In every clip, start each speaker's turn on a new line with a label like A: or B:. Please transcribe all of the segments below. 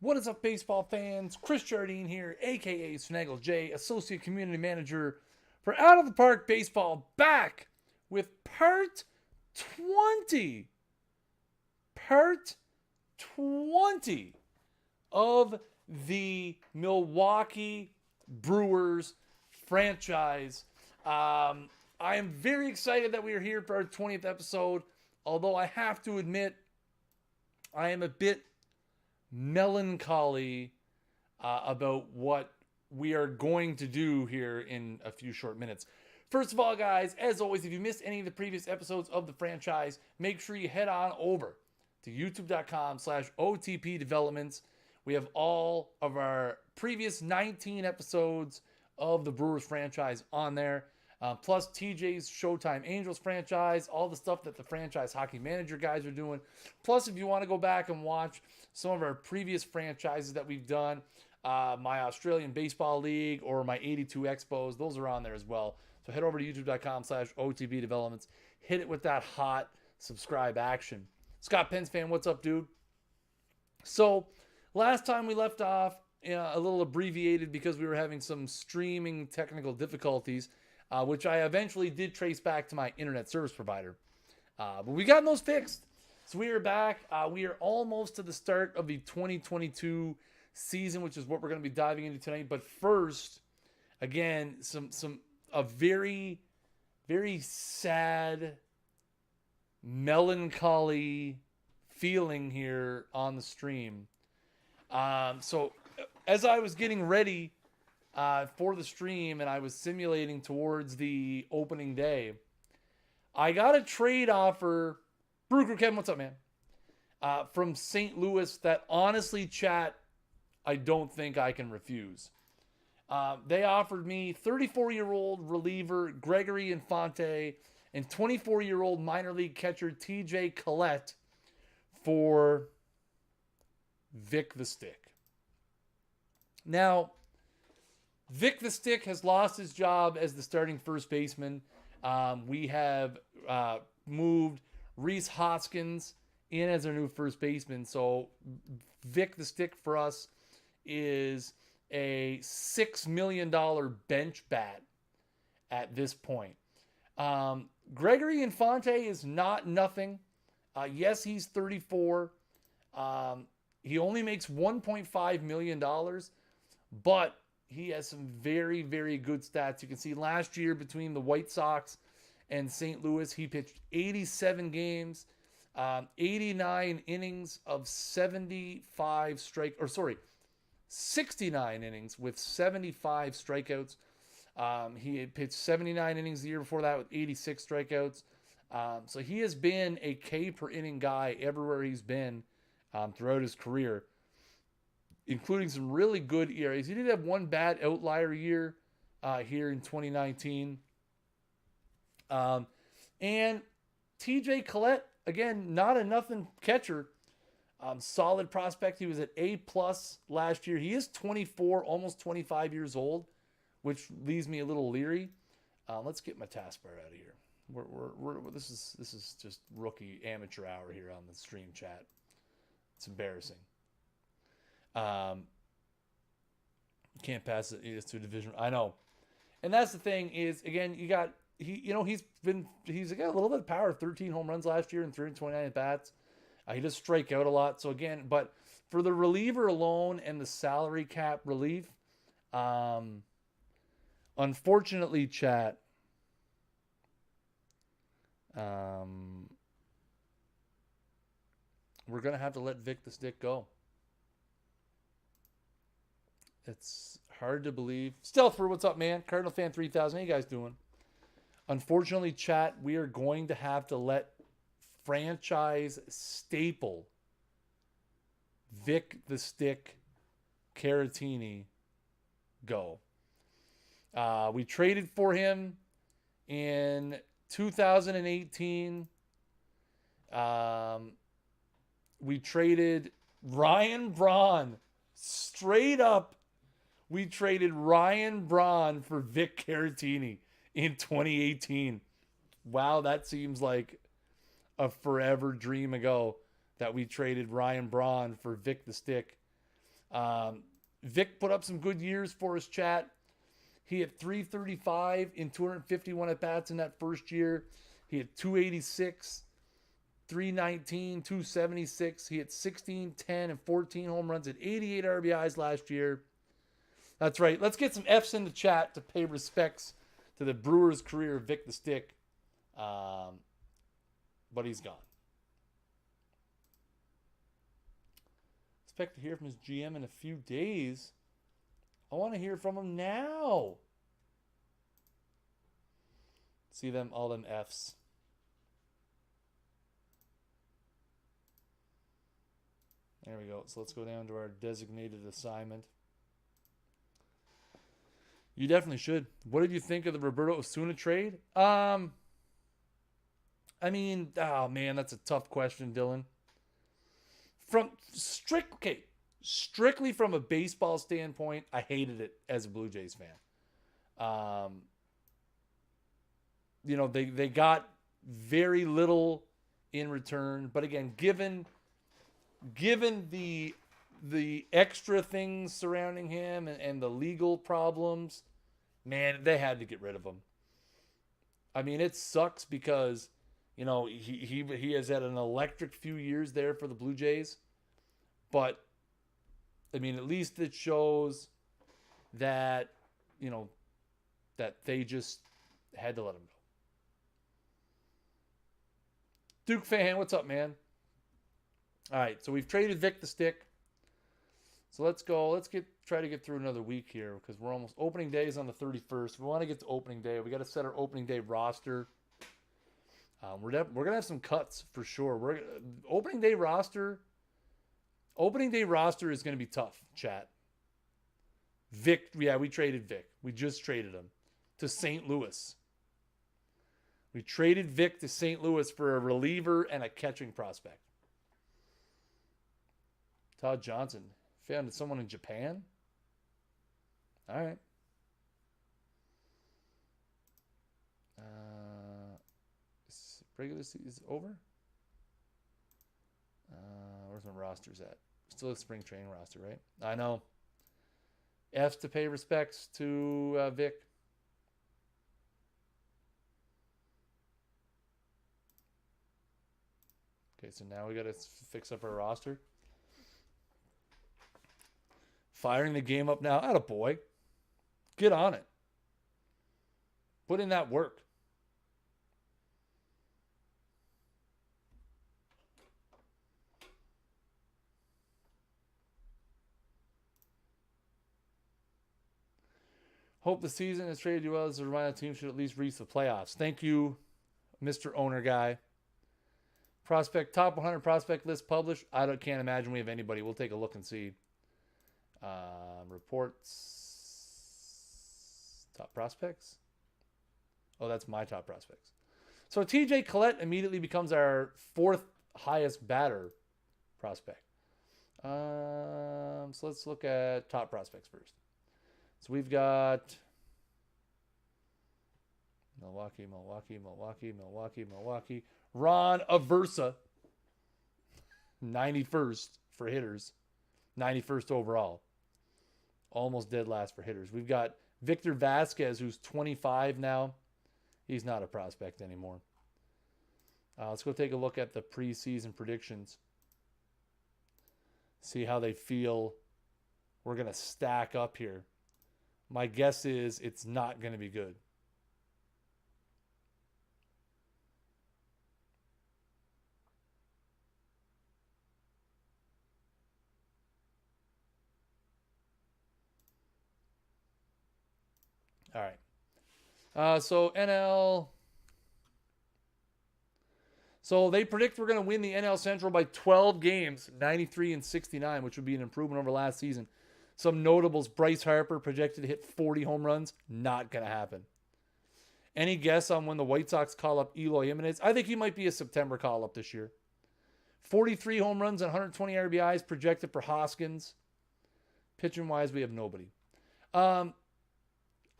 A: What is up, baseball fans? Chris Jardine here, aka Snaggle J, Associate Community Manager for Out of the Park Baseball, back with part 20. Part 20 of the Milwaukee Brewers franchise. I am very excited that we are here for our 20th episode, although I have to admit, I am a bit melancholy about what we are going to do here in a few short minutes. First of all, guys, as always, if you missed any of the previous episodes of the franchise, make sure you head on over to youtube.com/OTP developments. We have all of our previous 19 episodes of the Brewers franchise on there. Plus TJ's Showtime Angels franchise, all the stuff that the franchise hockey manager guys are doing. Plus, if you want to go back and watch some of our previous franchises that we've done, my Australian Baseball League or my 82 Expos, those are on there as well. So head over to youtube.com/OTB developments. Hit it with that hot subscribe action. Scott Pence fan, what's up, dude? So last time we left off, a little abbreviated because we were having some streaming technical difficulties, which I eventually did trace back to my internet service provider. But we got those fixed. So we are back. We are almost to the start of the 2022 season, which is what we're going to be diving into tonight. But first, again, a very, very sad, melancholy feeling here on the stream. So as I was getting ready for the stream and I was simulating towards the opening day, I got a trade offer. Brew Kevin, what's up, man? From St. Louis that honestly, chat, I don't think I can refuse. They offered me 34-year-old reliever Gregory Infante and 24-year-old minor league catcher TJ Collette for Vic the Stick. Now, Vic the Stick has lost his job as the starting first baseman. We have moved Reese Hoskins in as our new first baseman. So Vic the Stick for us is a $6 million bench bat at this point. Gregory Infante is not nothing. Yes, he's 34. He only makes $1.5 million, but he has some very, very good stats. You can see last year between the White Sox and St. Louis, he pitched 87 games, 89 innings of 69 innings with 75 strikeouts. He had pitched 79 innings the year before that with 86 strikeouts. So he has been a K per inning guy everywhere he's been throughout his career, including some really good ERAs. He did have one bad outlier year here in 2019. And TJ Collette, again, not a nothing catcher. Solid prospect. He was at A+ last year. He is 24, almost 25 years old, which leaves me a little leery. Let's get my taskbar out of here. This is just rookie amateur hour here on the stream chat. It's embarrassing. Can't pass it to a division. I know. And that's the thing is, again, he's got a little bit of power, 13 home runs last year and 329 at bats. He does strike out a lot. So again, but for the reliever alone and the salary cap relief, unfortunately, chat, we're going to have to let Vic the Stick go. It's hard to believe. Stealthford, what's up, man? Cardinal Fan 3000, how you guys doing? Unfortunately, chat, we are going to have to let franchise staple Vic the Stick Caratini go. We traded for him in 2018. We traded Ryan Braun. Straight up, we traded Ryan Braun for Vic Caratini in 2018. Wow, that seems like a forever dream ago that we traded Ryan Braun for Vic the Stick. Vic put up some good years for his chat. He had 335 in 251 at bats in that first year. He had 286, 319, 276. He had 16, 10, and 14 home runs at 88 RBIs last year. That's right. Let's get some F's in the chat to pay respects to the Brewers' career, Vic the Stick. But he's gone. Expect to hear from his GM in a few days. I want to hear from him now. See them, all them F's. There we go. So let's go down to our designated assignment. You definitely should. What did you think of the Roberto Osuna trade? I mean, oh man, that's a tough question, Dylan. Strictly from a baseball standpoint, I hated it as a Blue Jays fan. They got very little in return, but again, given the extra things surrounding him and the legal problems, man, they had to get rid of him. I mean, it sucks because, he has had an electric few years there for the Blue Jays. But, I mean, at least it shows that, that they just had to let him go. Duke fan, what's up, man? All right, so we've traded Vic the Stick. So let's go. Let's try to get through another week here because we're almost opening day is on the 31st. We want to get to opening day. We got to set our opening day roster. We're gonna have some cuts for sure. Opening day roster is gonna be tough. Chat. Vic, yeah, we traded Vic. We just traded him to St. Louis. We traded Vic to St. Louis for a reliever and a catching prospect. Todd Johnson. Found someone in Japan? All right. Regular season is over? Where's my rosters at? Still a spring training roster, right? I know. F's to pay respects to Vic. Okay, so now we got to fix up our roster. Firing the game up now. Attaboy. Get on it. Put in that work. Hope the season has traded you well as a reminder the team should at least reach the playoffs. Thank you, Mr. Owner Guy. Top 100 prospect list published. Can't imagine we have anybody. We'll take a look and see. Reports. Top prospects. Oh, that's my top prospects. So TJ Collette immediately becomes our fourth highest batter prospect. So let's look at top prospects first. So we've got Milwaukee. Ron Aversa, 91st for hitters, 91st overall. Almost dead last for hitters. We've got Victor Vasquez, who's 25 now. He's not a prospect anymore. Let's go take a look at the preseason predictions. See how they feel. We're going to stack up here. My guess is it's not going to be good. All right. So NL. So they predict we're going to win the NL Central by 12 games, 93 and 69, which would be an improvement over last season. Some notables: Bryce Harper projected to hit 40 home runs. Not going to happen. Any guess on when the White Sox call up Eloy Jimenez? I think he might be a September call up this year. 43 home runs and 120 RBIs projected for Hoskins. Pitching wise, we have nobody. I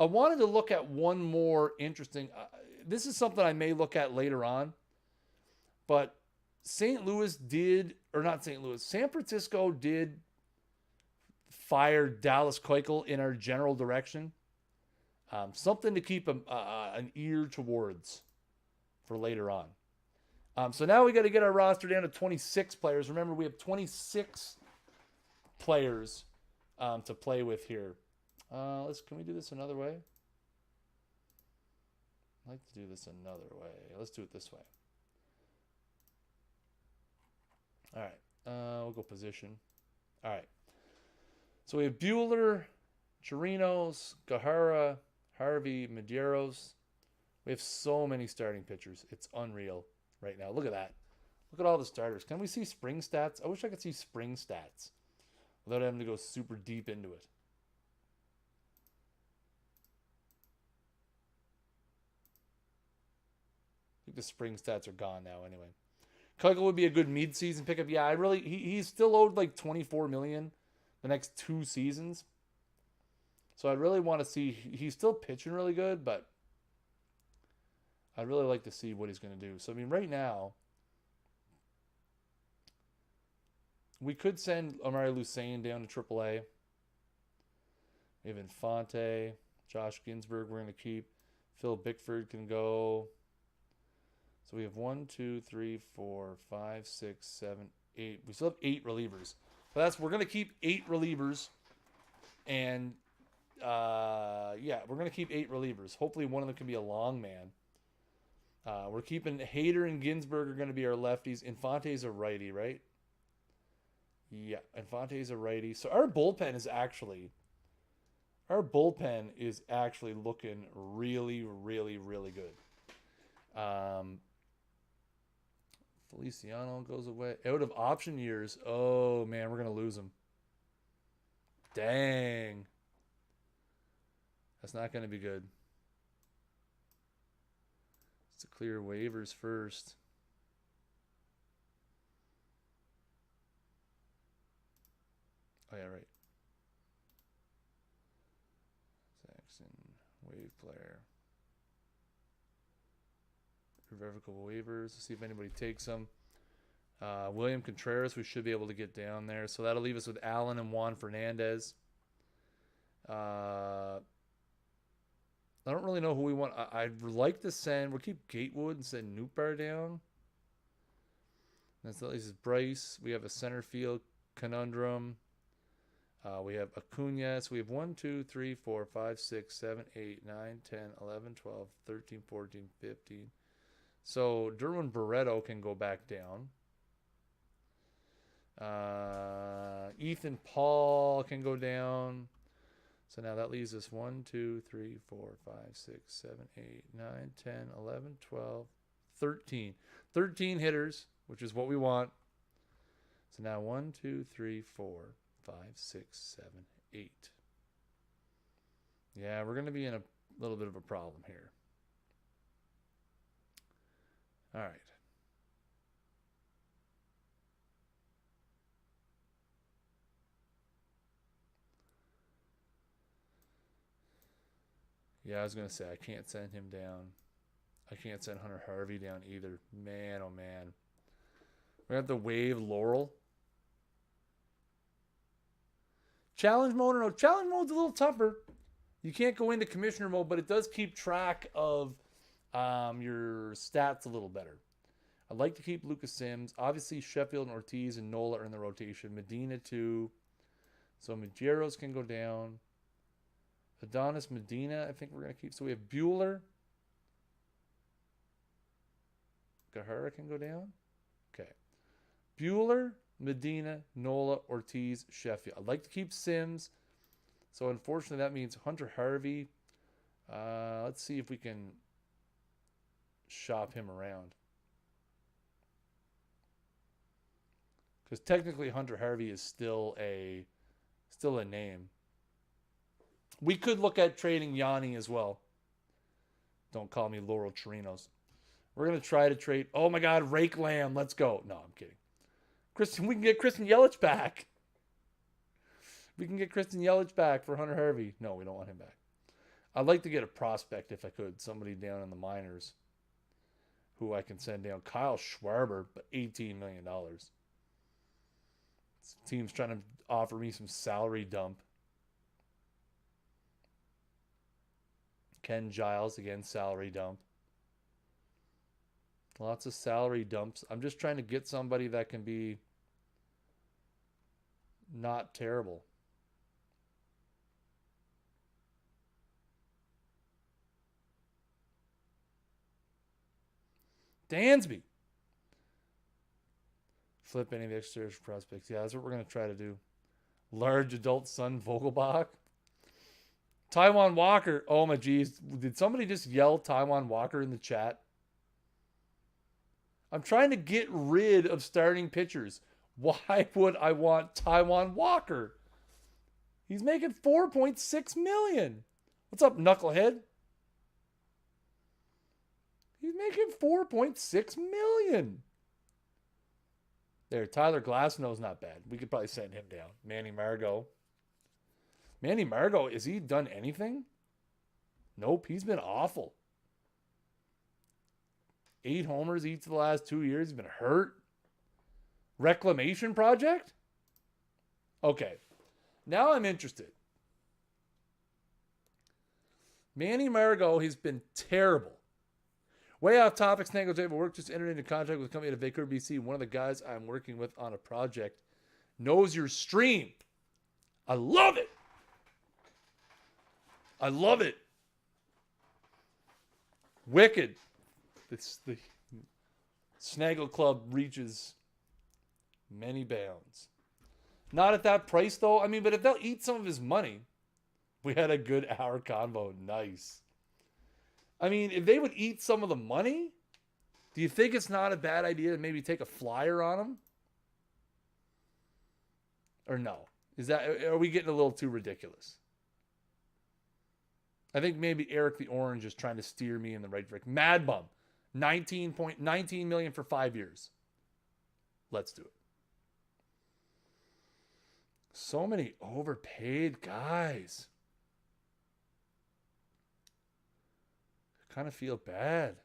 A: wanted to look at one more interesting. This is something I may look at later on. But San Francisco did fire Dallas Keuchel in our general direction. Something to keep an ear towards for later on. So now we got to get our roster down to 26 players. Remember, we have 26 players to play with here. Can we do this another way? I'd like to do this another way. Let's do it this way. All right. We'll go position. All right. So we have Buehler, Chirinos, Gahara, Harvey, Medeiros. We have so many starting pitchers. It's unreal right now. Look at that. Look at all the starters. Can we see spring stats? I wish I could see spring stats without having to go super deep into it. I think the spring stats are gone now anyway. Keuchel would be a good mid-season pickup. Yeah, he's still owed like $24 million the next 2 seasons. So I'd really want to see, he's still pitching really good, but I'd really like to see what he's going to do. So, I mean, right now, we could send Amari Lucien down to AAA. We have Infante, Josh Ginsburg we're going to keep. Phil Bickford can go. So we have 1, 2, 3, 4, 5, 6, 7, 8. We still have 8 relievers. But we're going to keep 8 relievers. And, yeah, we're going to keep 8 relievers. Hopefully one of them can be a long man. We're keeping Hader and Ginsburg are going to be our lefties. Infante's a righty, right? Yeah, Infante's a righty. So our bullpen is actually looking really, really, really good. Feliciano goes away. Out of option years. Oh, man, we're going to lose him. Dang. That's not going to be good. Let's clear waivers first. Oh, yeah, right. Saxon, wave player. Irrevocable waivers. Let's see if anybody takes them. William Contreras, we should be able to get down there. So that'll leave us with Allen and Juan Fernandez. I don't really know who we want. I'd like to send. We'll keep Gatewood and send Nootbaar down. That's at least Bryce. We have a center field conundrum. We have Acuna. So we have 1, 2, 3, 4, 5, 6, 7, 8, 9, 10, 11, 12, 13, 14, 15. So Derwin Barreto can go back down. Ethan Paul can go down. So now that leaves us 1, 2, 3, 4, 5, 6, 7, 8, 9, 10, 11, 12, 13. 13 hitters, which is what we want. So now 1, 2, 3, 4, 5, 6, 7, 8. Yeah, we're going to be in a little bit of a problem here. All right. Yeah, I was going to say, I can't send him down. I can't send Hunter Harvey down either. Man, oh man. We have to waive Laurel. Challenge mode or no? Challenge mode's a little tougher. You can't go into commissioner mode, but it does keep track of your stats a little better. I'd like to keep Lucas Sims. Obviously, Sheffield and Ortiz and Nola are in the rotation. Medina too. So Medeiros can go down. Adonis Medina, I think we're going to keep. So we have Buehler. Gahara can go down. Okay. Buehler, Medina, Nola, Ortiz, Sheffield. I'd like to keep Sims. So unfortunately, that means Hunter Harvey. Let's see if we can shop him around. Because technically Hunter Harvey is still a name. We could look at trading Yanni as well. Don't call me Laurel Chirinos. We're going to try to trade. Oh my God, Rake Lamb. Let's go. No, I'm kidding. We can get Christian Yelich back. We can get Christian Yelich back for Hunter Harvey. No, we don't want him back. I'd like to get a prospect if I could. Somebody down in the minors who I can send down. Kyle Schwarber, but $18 million. This team's trying to offer me some salary dump. Ken Giles again, salary dump. Lots of salary dumps. I'm just trying to get somebody that can be not terrible. Dansby. Flip any of the exterior prospects. Yeah, that's what we're going to try to do. Large adult son Vogelbach. Taiwan Walker. Oh my geez. Did somebody just yell Taiwan Walker in the chat? I'm trying to get rid of starting pitchers. Why would I want Taiwan Walker? He's making $4.6 million. What's up, knucklehead? He's making $4.6 million. There, Tyler Glasnow's not bad. We could probably send him down. Manny Margot. Manny Margot, has he done anything? Nope, he's been awful. 8 homers each of the last 2 years. He's been hurt. Reclamation project? Okay. Now I'm interested. Manny Margot has been terrible. Way off topic, Snaggle J, but work just entered into contract with a company out of Vancouver, BC. One of the guys I'm working with on a project knows your stream. I love it. I love it. Wicked. The Snaggle Club reaches many bounds. Not at that price, though. I mean, but if they'll eat some of his money, we had a good hour convo. Nice. I mean, if they would eat some of the money, do you think it's not a bad idea to maybe take a flyer on them? Or no? Are we getting a little too ridiculous? I think maybe Eric the Orange is trying to steer me in the right direction. Mad Bum, 19 million for 5 years. Let's do it. So many overpaid guys. Kind of feel bad.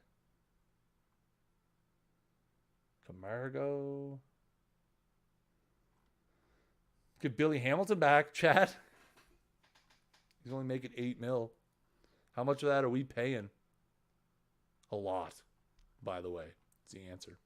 A: Camargo. Get Billy Hamilton back, chat. He's only making $8 million. How much of that are we paying? A lot, by the way. It's the answer.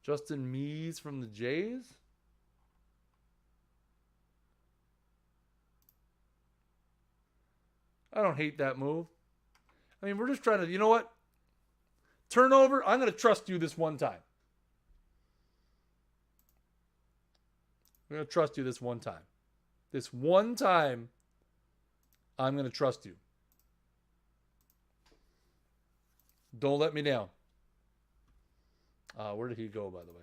A: Justin Mees from the Jays. I don't hate that move. I mean, we're just trying to, you know what? Turnover, I'm going to trust you this one time. I'm going to trust you this one time. This one time, I'm going to trust you. Don't let me down. Where did he go, by the way?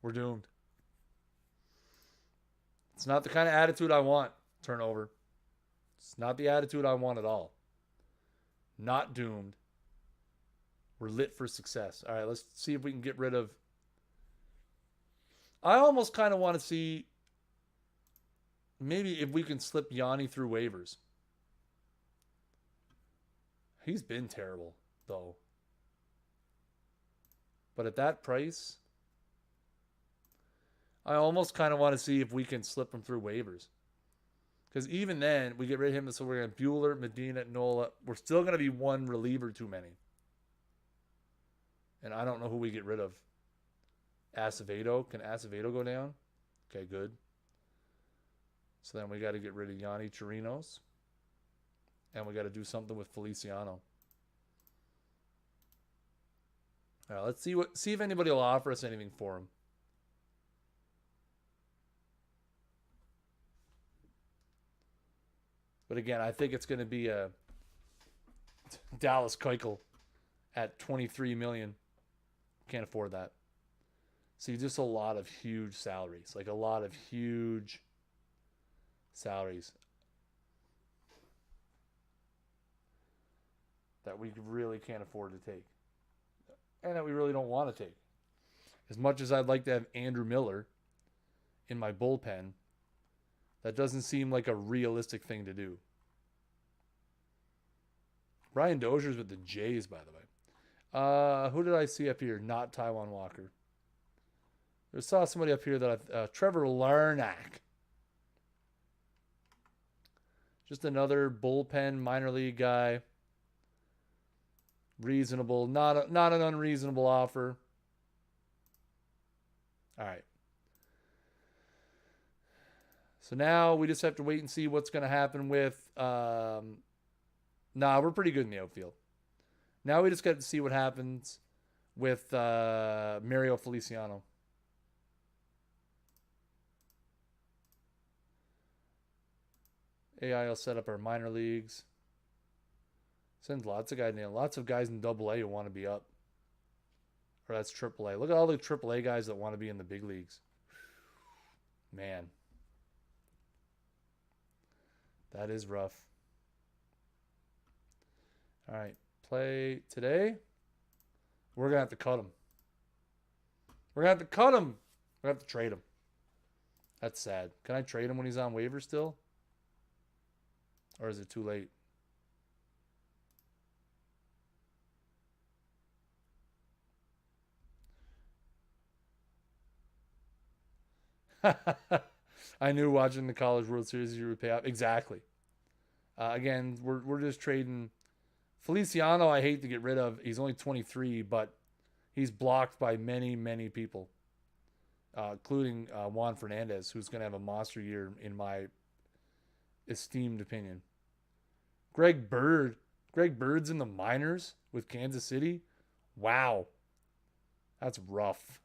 A: We're doomed. It's not the kind of attitude I want, turnover. It's not the attitude I want at all. Not doomed. We're lit for success. All right, let's see if we can get rid of... I almost kind of want to see maybe if we can slip Yanni through waivers. He's been terrible, though. But at that price, I almost kind of want to see if we can slip him through waivers. Because even then, we get rid of him, so we're going to Bueller, Medina, Nola. We're still going to be one reliever too many. And I don't know who we get rid of. Acevedo. Can Acevedo go down? Okay, good. So then we got to get rid of Yanni Chirinos. And we got to do something with Feliciano. All right, let's see if anybody will offer us anything for him. But again, I think it's going to be a Dallas Keuchel at $23 million. Can't afford that. See, just a lot of huge salaries. Like a lot of huge salaries. that we really can't afford to take and that we really don't want to take. As much as I'd like to have Andrew Miller in my bullpen, that doesn't seem like a realistic thing to do. Brian Dozier's with the Jays, by the way. Who did I see up here? Not Taiwan Walker. I saw somebody up here that Trevor Larnach. Just another bullpen minor league guy. Reasonable, not an unreasonable offer. All right. So now we just have to wait and see what's going to happen with. We're pretty good in the outfield. Now we just got to see what happens with Mario Feliciano. AI will set up our minor leagues. Sends lots of guys in AA who want to be up. Or that's AAA. Look at all the AAA guys that want to be in the big leagues. Man. That is rough. All right. Play today. We're going to have to cut him. We're going to have to cut him. We're going to have to trade him. That's sad. Can I trade him when he's on waiver still? Or is it too late? I knew watching the College World Series you would pay off. Exactly. Again, we're just trading Feliciano. I hate to get rid of. He's only 23, but he's blocked by many, many people, including Juan Fernandez, who's going to have a monster year in my esteemed opinion. Greg Bird's in the minors with Kansas City. Wow, that's rough.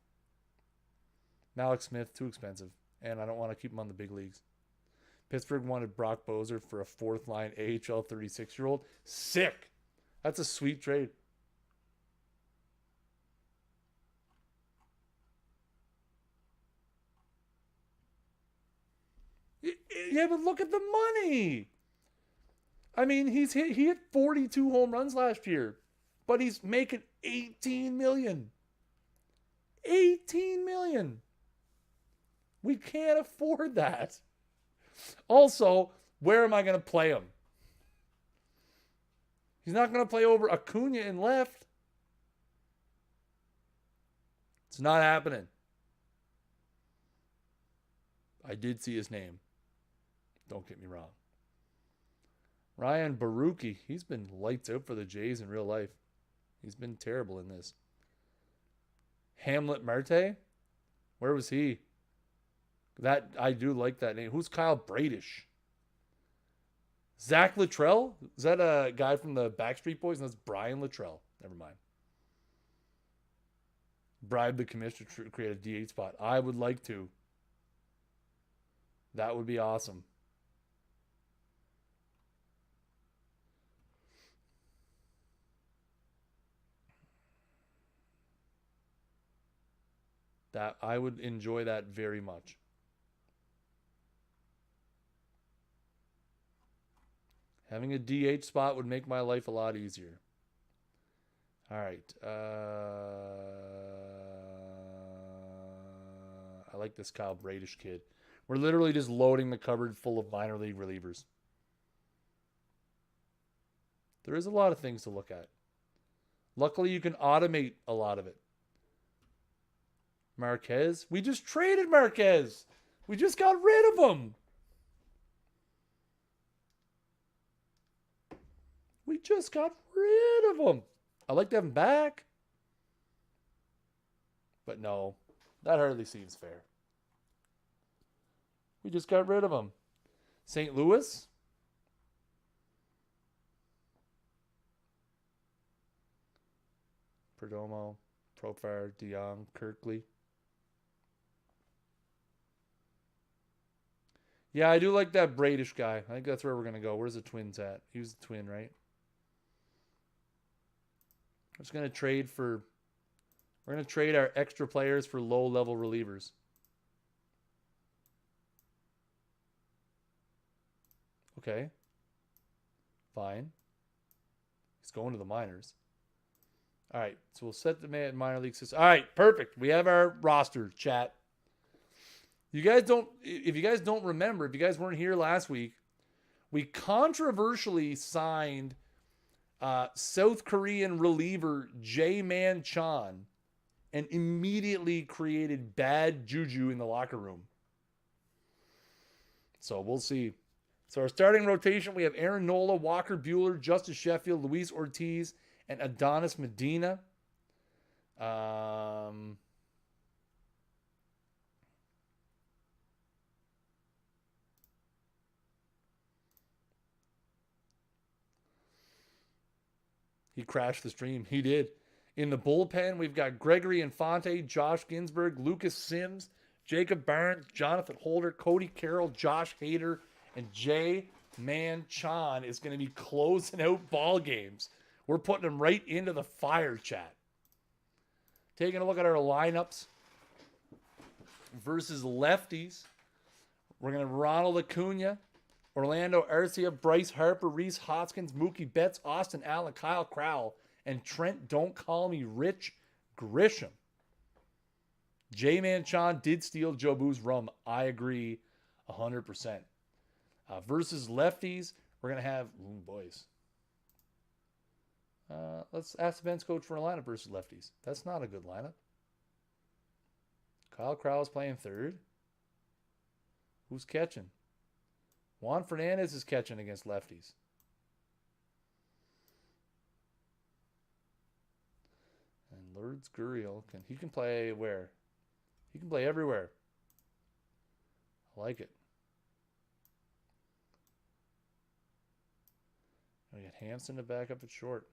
A: Malik Smith, too expensive. And I don't want to keep him on the big leagues. Pittsburgh wanted Brock Bozer for a fourth-line AHL 36-year-old. Sick. That's a sweet trade. Yeah, but look at the money. I mean, he hit 42 home runs last year, but he's making $18 million. $18 million. We can't afford that. Also, where am I going to play him? He's not going to play over Acuna in left. It's not happening. I did see his name. Don't get me wrong. Ryan Baruki. He's been lights out for the Jays in real life. He's been terrible in this. Hamlet Marte. Where was he? That I do like that name. Who's Kyle Bradish? Zach Luttrell? Is that a guy from the Backstreet Boys? No, that's Brian Luttrell. Never mind. Bribe the commissioner to create a DH spot. I would like to. That would be awesome. That I would enjoy that very much. Having a DH spot would make my life a lot easier. All right. I like this Kyle Bradish kid. We're literally just loading the cupboard full of minor league relievers. There is a lot of things to look at. Luckily, you can automate a lot of it. Marquez. We just traded Marquez. We just got rid of him. We just got rid of him. I'd like to have him back. But no, that hardly seems fair. We just got rid of him. St. Louis. Perdomo, Profar, DeYoung, Kirkley. Yeah, I do like that Bradish guy. I think that's where we're going to go. Where's the Twins at? He was the Twin, right? I'm just going to trade for... We're going to trade our extra players for low-level relievers. Okay. Fine. He's going to the minors. All right, so we'll set the minor league system. All right, perfect. We have our roster, chat. If you guys don't remember, if you guys weren't here last week, we controversially signed South Korean reliever Jae-Man Chan and immediately created bad juju in the locker room. So we'll see. So our starting rotation, we have Aaron Nola, Walker Buehler, Justice Sheffield, Luis Ortiz, and Adonis Medina. He crashed the stream. He did. In the bullpen, we've got Gregory Infante, Josh Ginsburg, Lucas Sims, Jacob Barnes, Jonathan Holder, Cody Carroll, Josh Hader, and Jae-Man Chan is going to be closing out ball games. We're putting them right into the fire, chat. Taking a look at our lineups versus lefties. We're going to have Ronald Acuna, Orlando Arcia, Bryce Harper, Rhys Hoskins, Mookie Betts, Austin Allen, Kyle Crowell, and Trent Don't Call Me Rich Grisham. Jae-Man Chan did steal Joe Boo's rum. I agree 100%. Versus lefties, we're going to have, boys. Let's ask the bench coach for a lineup versus lefties. That's not a good lineup. Kyle Crowell's playing third. Who's catching? Juan Fernandez is catching against lefties. And Lourdes Gurriel can play where? He can play everywhere. I like it. We got Hampson to back up at short.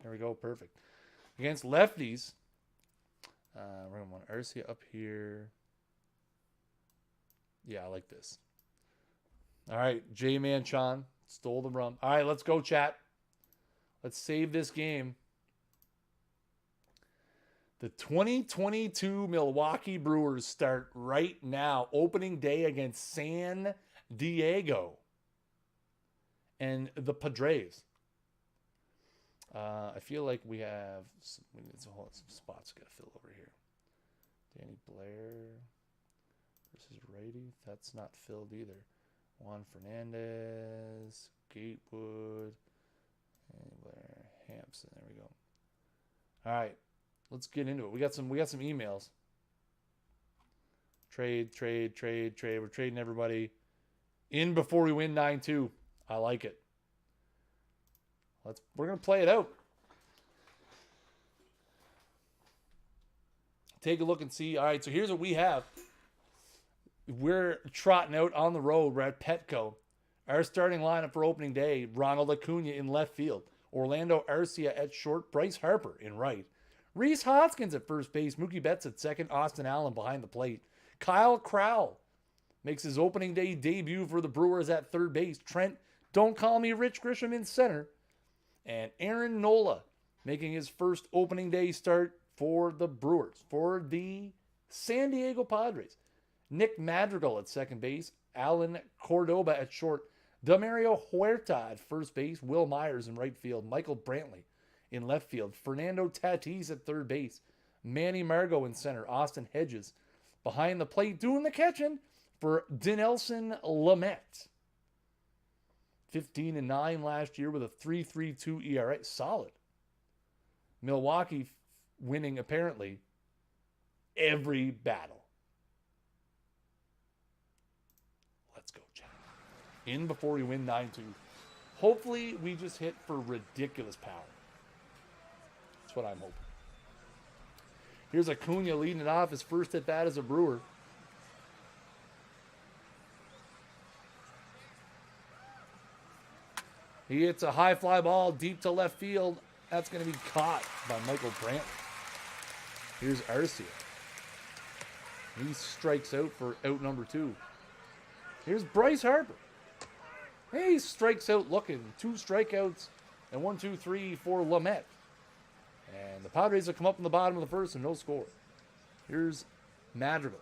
A: There we go. Perfect. Against lefties, we're going to want Arcia up here. Yeah, I like this. All right, Jae-Man Chan stole the rum. All right, let's go, chat. Let's save this game. The 2022 Milwaukee Brewers start right now. Opening day against San Diego and the Padres. I feel like we have some spots got to fill over here. Danny Blair versus righty. That's not filled either. Juan Fernandez, Gatewood, Danny Blair, Hampson. There we go. All right, let's get into it. We got some emails. Trade. We're trading everybody in before we win 9-2. I like it. We're going to play it out. Take a look and see. All right, so here's what we have. We're trotting out on the road. We're at Petco. Our starting lineup for opening day, Ronald Acuna in left field. Orlando Arcia at short. Bryce Harper in right. Rhys Hoskins at first base. Mookie Betts at second. Austin Allen behind the plate. Kyle Crowell makes his opening day debut for the Brewers at third base. Trent Don't Call Me Rich Grisham in center. And Aaron Nola making his first opening day start for the Brewers. For the San Diego Padres, Nick Madrigal at second base. Alan Cordoba at short. Damario Huerta at first base. Will Myers in right field. Michael Brantley in left field. Fernando Tatis at third base. Manny Margot in center. Austin Hedges behind the plate doing the catching for Dinelson Lamet. 15-9 last year with a 3.32 ERA. Solid. Milwaukee winning apparently every battle. Let's go, Jack. In before we win 9-2. Hopefully we just hit for ridiculous power. That's what I'm hoping. Here's Acuna leading it off, his first at bat as a Brewer. He hits a high fly ball deep to left field. That's going to be caught by Michael Brantley. Here's Arcia. He strikes out for out number 2. Here's Bryce Harper. He strikes out looking. 2 strikeouts and 1, 2, 3 for Lamet. And the Padres will come up in the bottom of the first and no score. Here's Madrigal.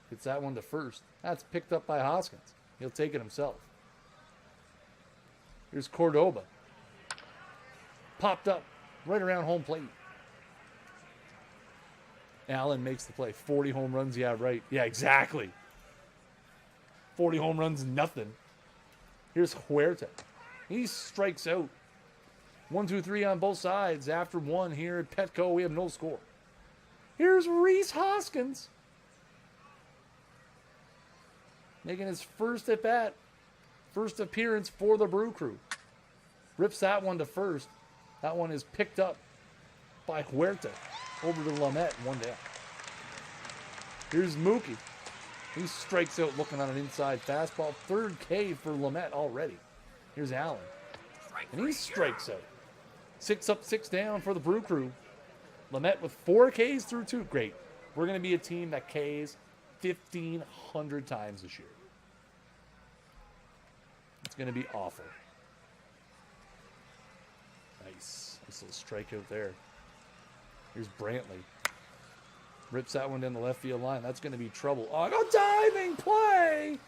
A: Gets that one to first. That's picked up by Hoskins. He'll take it himself. Here's Cordoba. Popped up right around home plate. Allen makes the play. 40 home runs. Yeah, right. Yeah, exactly. 40 home runs, nothing. Here's Huerta. He strikes out. 1, 2, 3 on both sides. After one here at Petco, we have no score. Here's Rhys Hoskins. Making his first at bat. First appearance for the Brew Crew. Rips that one to first. That one is picked up by Huerta. Over to Lamet, one down. Here's Mookie. He strikes out looking on an inside fastball. Third K for Lamet already. Here's Allen. And he strikes out. 6 up, 6 down for the Brew Crew. Lamet with 4 Ks through 2. Great. We're going to be a team that Ks 1,500 times this year. It's going to be awful. Nice. Nice little strikeout there. Here's Brantley. Rips that one down the left field line. That's going to be trouble. Oh, a diving play!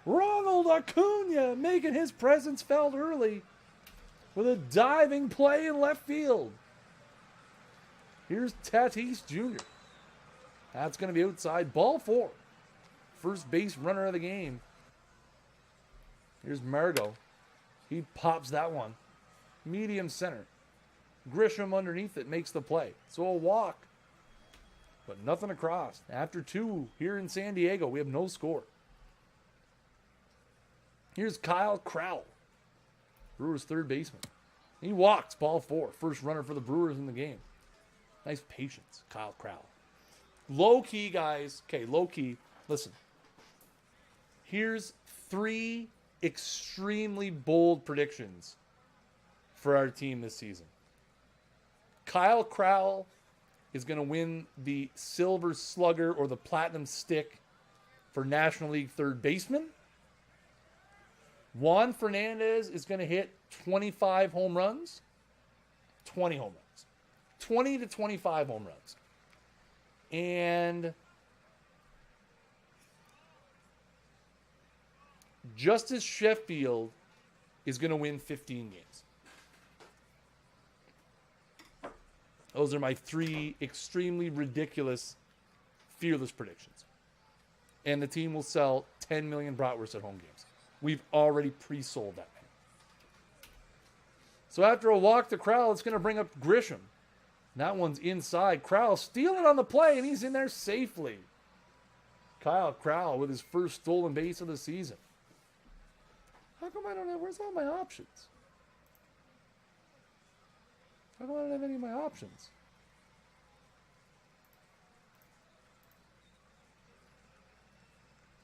A: Ronald Acuna making his presence felt early with a diving play in left field. Here's Tatis Jr. That's going to be outside. Ball 4. First base runner of the game. Here's Margot. He pops that one. Medium center. Grisham underneath it makes the play. So a walk. But nothing across. After 2 here in San Diego, we have no score. Here's Kyle Crowell. Brewers third baseman. He walks. Ball 4. First runner for the Brewers in the game. Nice patience. Kyle Crowell. Low key, guys. Okay, low key. Listen. Here's 3 extremely bold predictions for our team this season. Kyle Crowell is going to win the Silver Slugger or the Platinum Stick for National League third baseman. Juan Fernandez is going to hit 25 home runs. 20 home runs. 20 to 25 home runs. And Justice Sheffield is going to win 15 games. Those are my 3 extremely ridiculous, fearless predictions. And the team will sell 10 million bratwursts at home games. We've already pre-sold that many. So after a walk to Crowell, it's going to bring up Grisham. That one's inside. Crowell stealing on the play, and he's in there safely. Kyle Crowell with his first stolen base of the season. How come I don't have, where's all my options? How come I don't have any of my options?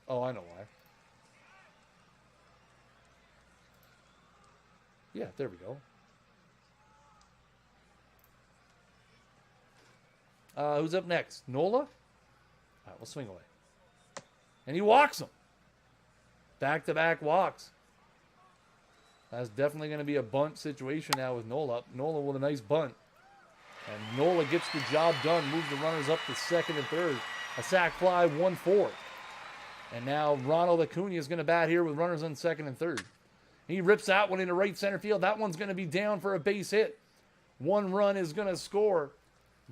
A: Oh, I know why. Yeah, there we go. Who's up next? Nola? All right, we'll swing away. And he walks him. Back-to-back walks. That's definitely going to be a bunt situation now with Nola. Nola with a nice bunt. And Nola gets the job done. Moves the runners up to second and third. A sac fly, 1-4. And now Ronald Acuna is going to bat here with runners on second and third. He rips that one into right center field. That one's going to be down for a base hit. 1 run is going to score.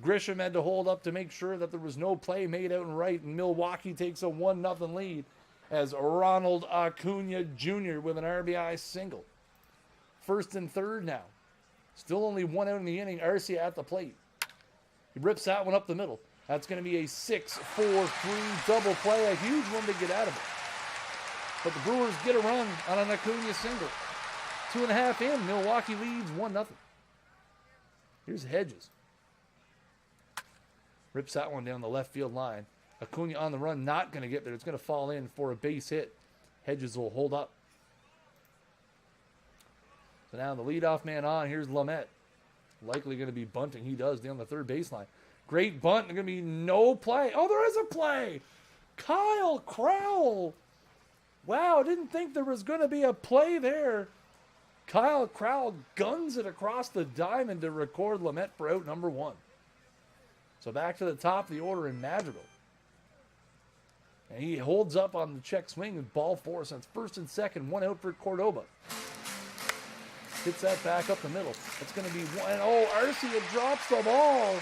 A: Grisham had to hold up to make sure that there was no play made out in right. And Milwaukee takes a 1-0 lead as Ronald Acuna Jr. with an RBI single. First and third now. Still only 1 out in the inning. Arcia at the plate. He rips that one up the middle. That's going to be a 6-4-3 double play. A huge one to get out of it. But the Brewers get a run on an Acuna single. 2.5 in. Milwaukee leads 1-0. Here's Hedges. Rips that one down the left field line. Acuna on the run, not going to get there. It's going to fall in for a base hit. Hedges will hold up. So now the leadoff man on. Here's Lamet. Likely going to be bunting. He does down the third baseline. Great bunt. There's going to be no play. Oh, there is a play. Kyle Crowell. Wow, didn't think there was going to be a play there. Kyle Crowell guns it across the diamond to record Lamet for out number 1. So back to the top of the order in Madrigal. And he holds up on the check swing with ball 4. So it's first and second, 1 out for Cordoba. Hits that back up the middle. That's going to be one. Oh, Arcia drops the ball.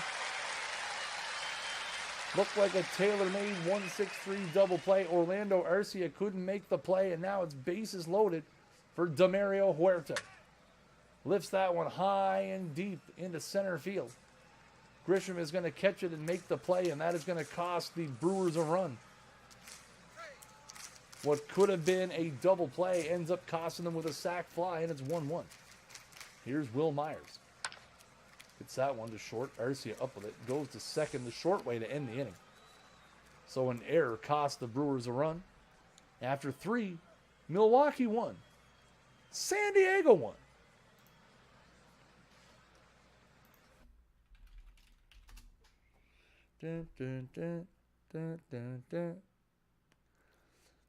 A: Looked like a tailor-made 1-6-3 double play. Orlando Arcia couldn't make the play, and now it's bases loaded for Demario Huerta. Lifts that one high and deep into center field. Grisham is going to catch it and make the play, and that is going to cost the Brewers a run. What could have been a double play ends up costing them with a sac fly, and it's 1-1. Here's Will Myers. Gets that one to short. Arcia up with it. Goes to second, the short way to end the inning. So an error cost the Brewers a run. After 3, Milwaukee won. San Diego won. Dun, dun, dun, dun, dun, dun.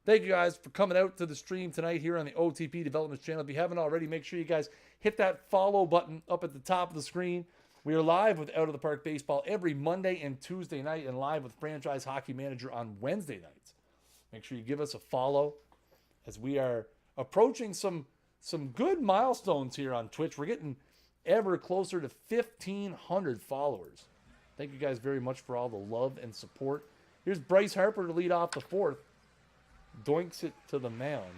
A: Thank you guys for coming out to the stream tonight here on the OTP Developments channel. If you haven't already, make sure you guys hit that follow button up at the top of the screen. We are live with Out of the Park Baseball every Monday and Tuesday night, and live with Franchise Hockey Manager on Wednesday nights. Make sure you give us a follow as we are approaching some good milestones here on Twitch. We're getting ever closer to 1,500 followers. Thank you guys very much for all the love and support. Here's Bryce Harper to lead off the 4th. Doinks it to the mound.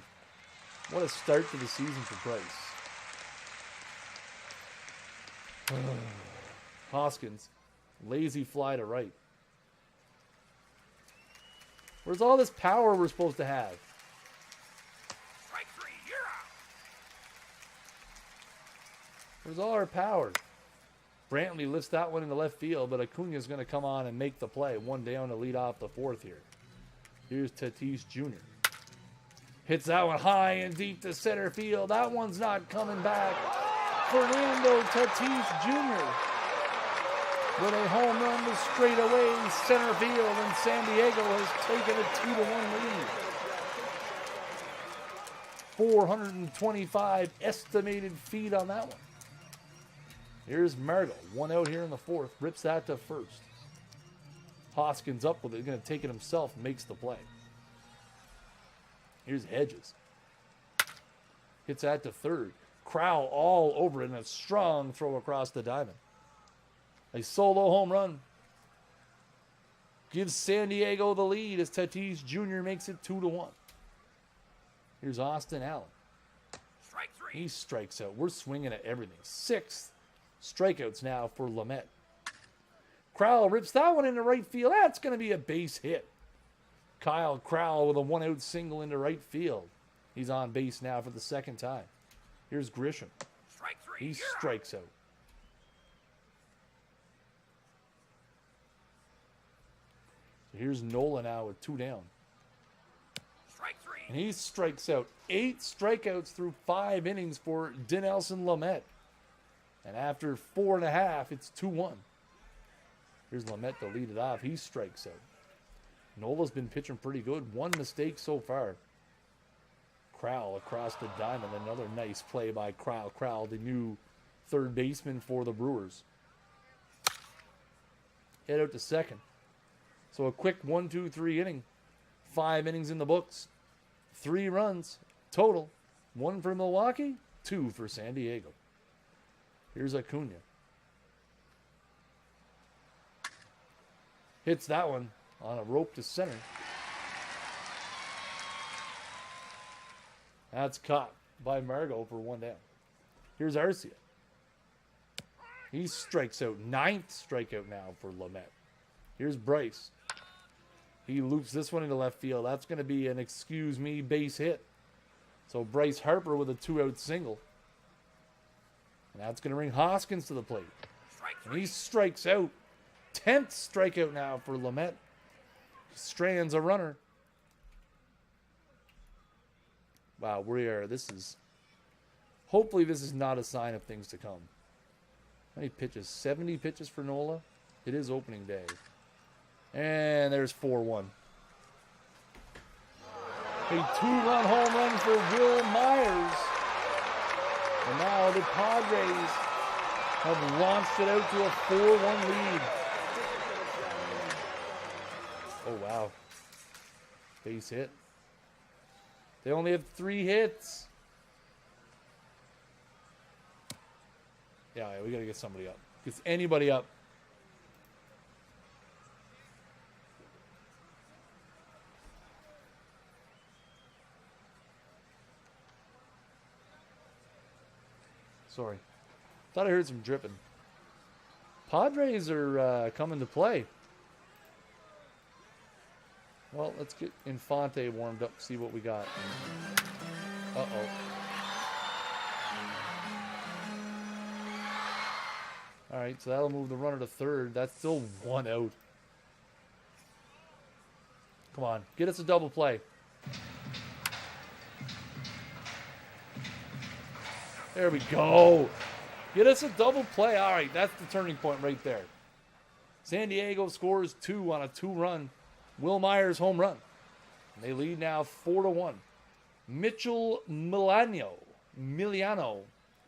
A: What a start to the season for Bryce. Hoskins, lazy fly to right. Where's all this power we're supposed to have?
B: Strike 3, you're out.
A: Where's all our power? Brantley lifts that one into left field, but Acuna's going to come on and make the play. One down to lead off the 4th here. Here's Tatis Jr. Hits that one high and deep to center field. That one's not coming back. Fernando Tatis Jr. with a home run to straightaway center field, and San Diego has taken a 2-1 lead. 425 estimated feet on that one. Here's Margot. One out here in the 4th. Rips that to first. Hoskins up with it. He's going to take it himself. Makes the play. Here's Hedges. Hits that to 3rd. Crowell all over it, and a strong throw across the diamond. A solo home run. Gives San Diego the lead as Tatis Jr. makes it 2-1. Here's Austin Allen.
B: Strike 3.
A: He strikes out. We're swinging at everything. 6th strikeouts now for Lamet. Crowell rips that one into right field. That's going to be a base hit. Kyle Crowell with a 1-out single into right field. He's on base now for the 2nd time. Here's Grisham.
B: Strike 3.
A: He strikes out. So here's Nola now with 2 down.
B: Strike 3.
A: And he strikes out. 8 strikeouts through 5 innings for Dinelson Lamet. And after 4.5, it's 2-1. Here's Lamet to lead it off. He strikes out. Nola's been pitching pretty good. 1 mistake so far. Crowell across the diamond. Another nice play by Crowell. Crowell, the new 3rd baseman for the Brewers. Head out to 2nd. So a quick 1-2-3 inning. 5 innings in the books. 3 runs total. 1 for Milwaukee, 2 for San Diego. Here's Acuna. Hits that one on a rope to center. That's caught by Margot for 1 down. Here's Arcia. He strikes out. 9th strikeout now for Lamet. Here's Bryce. He loops this one into left field. That's going to be an excuse me base hit. So Bryce Harper with a 2-out single. And that's going to bring Hoskins to the plate. And he strikes out. 10th strikeout now for Lamet. Strands a runner. Wow, hopefully this is not a sign of things to come. How many pitches? 70 pitches for Nola. It is opening day. And there's 4-1. A 2-run home run for Will Myers. And now the Padres have launched it out to a 4-1 lead. Oh, wow. Base hit. They only have 3 hits. Yeah, we got to get somebody up. Get anybody up. Sorry. Thought I heard some dripping. Padres are coming to play. Well, let's get Infante warmed up, see what we got. Uh-oh. All right, so that'll move the runner to third. That's still 1 out. Come on, get us a double play. There we go. Get us a double play. All right, that's the turning point right there. San Diego scores 2 on a 2-run Will Myers home run. And they lead now 4-1. Mitchell Miliano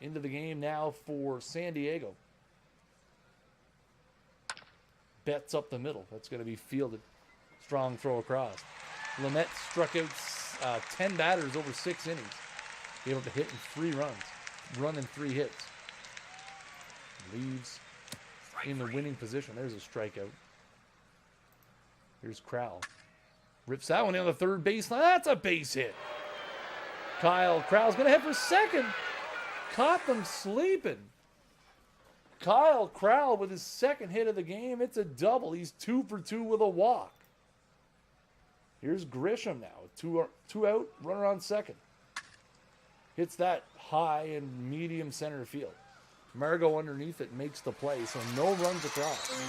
A: into the game now for San Diego. Bets up the middle. That's going to be fielded. Strong throw across. Lamet struck out 10 batters over 6 innings. Gave up a hit and 3 runs. Run and 3 hits. Leaves in the winning position. There's a strikeout. Here's Crowell. Rips that one down the third baseline. That's a base hit. Kyle Crowell's going to head for second. Caught them sleeping. Kyle Crowell with his second hit of the game. It's a double. He's 2 for 2 with a walk. Here's Grisham now. 2 out, runner on second. Hits that high and medium center field. Margot underneath it makes the play, so no runs across.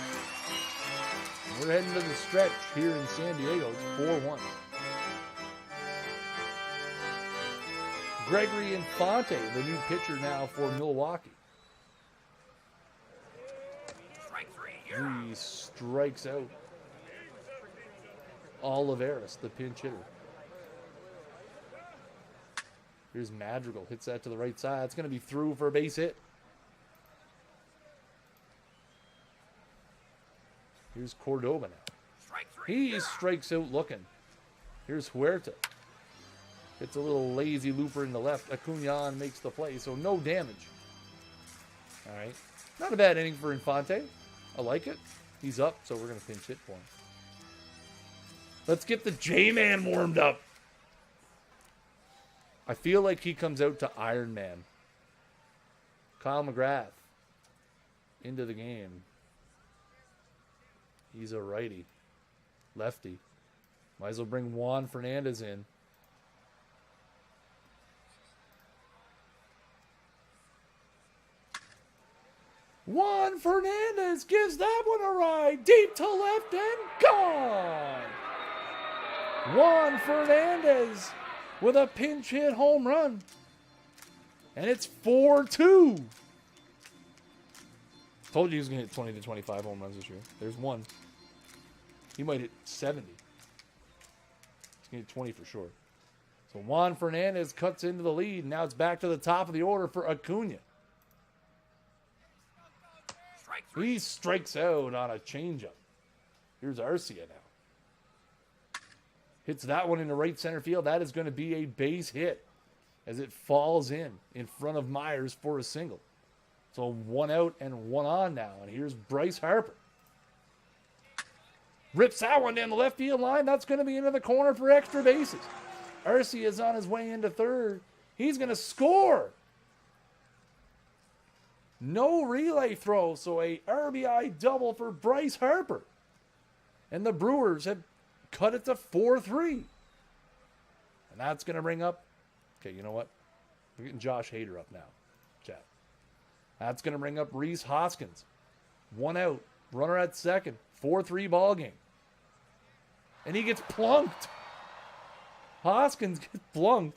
A: We're heading to the stretch here in San Diego. It's 4-1. Gregory Infante, the new pitcher now for Milwaukee. He strikes out Olivares, the pinch hitter. Here's Madrigal. Hits that to the right side. It's going to be through for a base hit. Here's Cordoba now. He strikes out looking. Here's Huerta. Hits a little lazy looper in the left. Acuna makes the play, so no damage. All right. Not a bad inning for Infante. I like it. He's up, so we're going to pinch hit for him. Let's get the J-Man warmed up. I feel like he comes out to Iron Man. Kyle McGrath into the game. He's a righty. Lefty. Might as well bring Juan Fernandez in. Juan Fernandez gives that one a ride. Deep to left and gone. Juan Fernandez with a pinch hit home run. And it's 4-2. Told you he was going to hit 20 to 25 home runs this year. There's one. He might hit 70. He's going to hit 20 for sure. So Juan Fernandez cuts into the lead. Now it's back to the top of the order for Acuna. He strikes out on a changeup. Here's Arcia now. Hits that one into right center field. That is going to be a base hit as it falls in front of Myers for a single. So 1 out and 1 on now. And here's Bryce Harper. Rips that one down the left field line. That's going to be into the corner for extra bases. Arcia is on his way into third. He's going to score. No relay throw, so a RBI double for Bryce Harper. And the Brewers have cut it to 4-3. And that's going to bring up... Okay, you know what? We're getting Josh Hader up now, chat. That's going to bring up Rhys Hoskins. 1 out. Runner at second. 4-3 ball game. And he gets plunked. Hoskins gets plunked.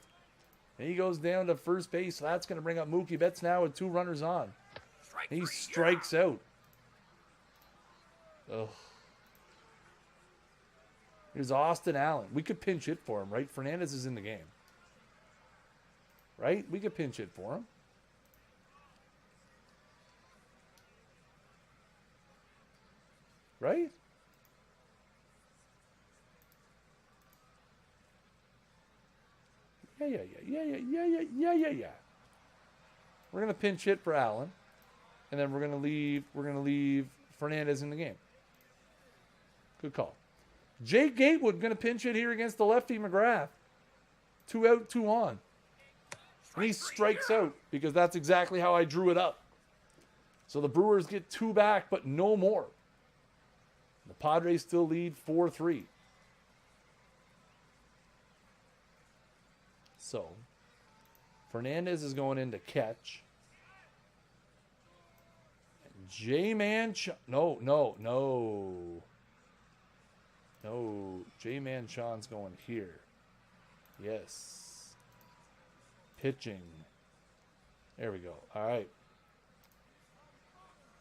A: And he goes down to first base. So that's going to bring up Mookie Betts now with 2 runners on. He strikes out. Ugh. Here's Austin Allen. We could pinch hit for him, right? Fernandez is in the game. Right? We could pinch hit for him. Right? Yeah. We're going to pinch hit for Allen. and then we're gonna leave Fernandez in the game. Good call. Jake Gatewood gonna pinch hit here against the lefty McGrath. 2 out, 2 on. And he strikes out because that's exactly how I drew it up. So the Brewers get 2 back, but no more. The Padres still lead 4-3. So Fernandez is going in to catch. J-Man, no. J-Man Sean's going here. Yes. Pitching. There we go. All right.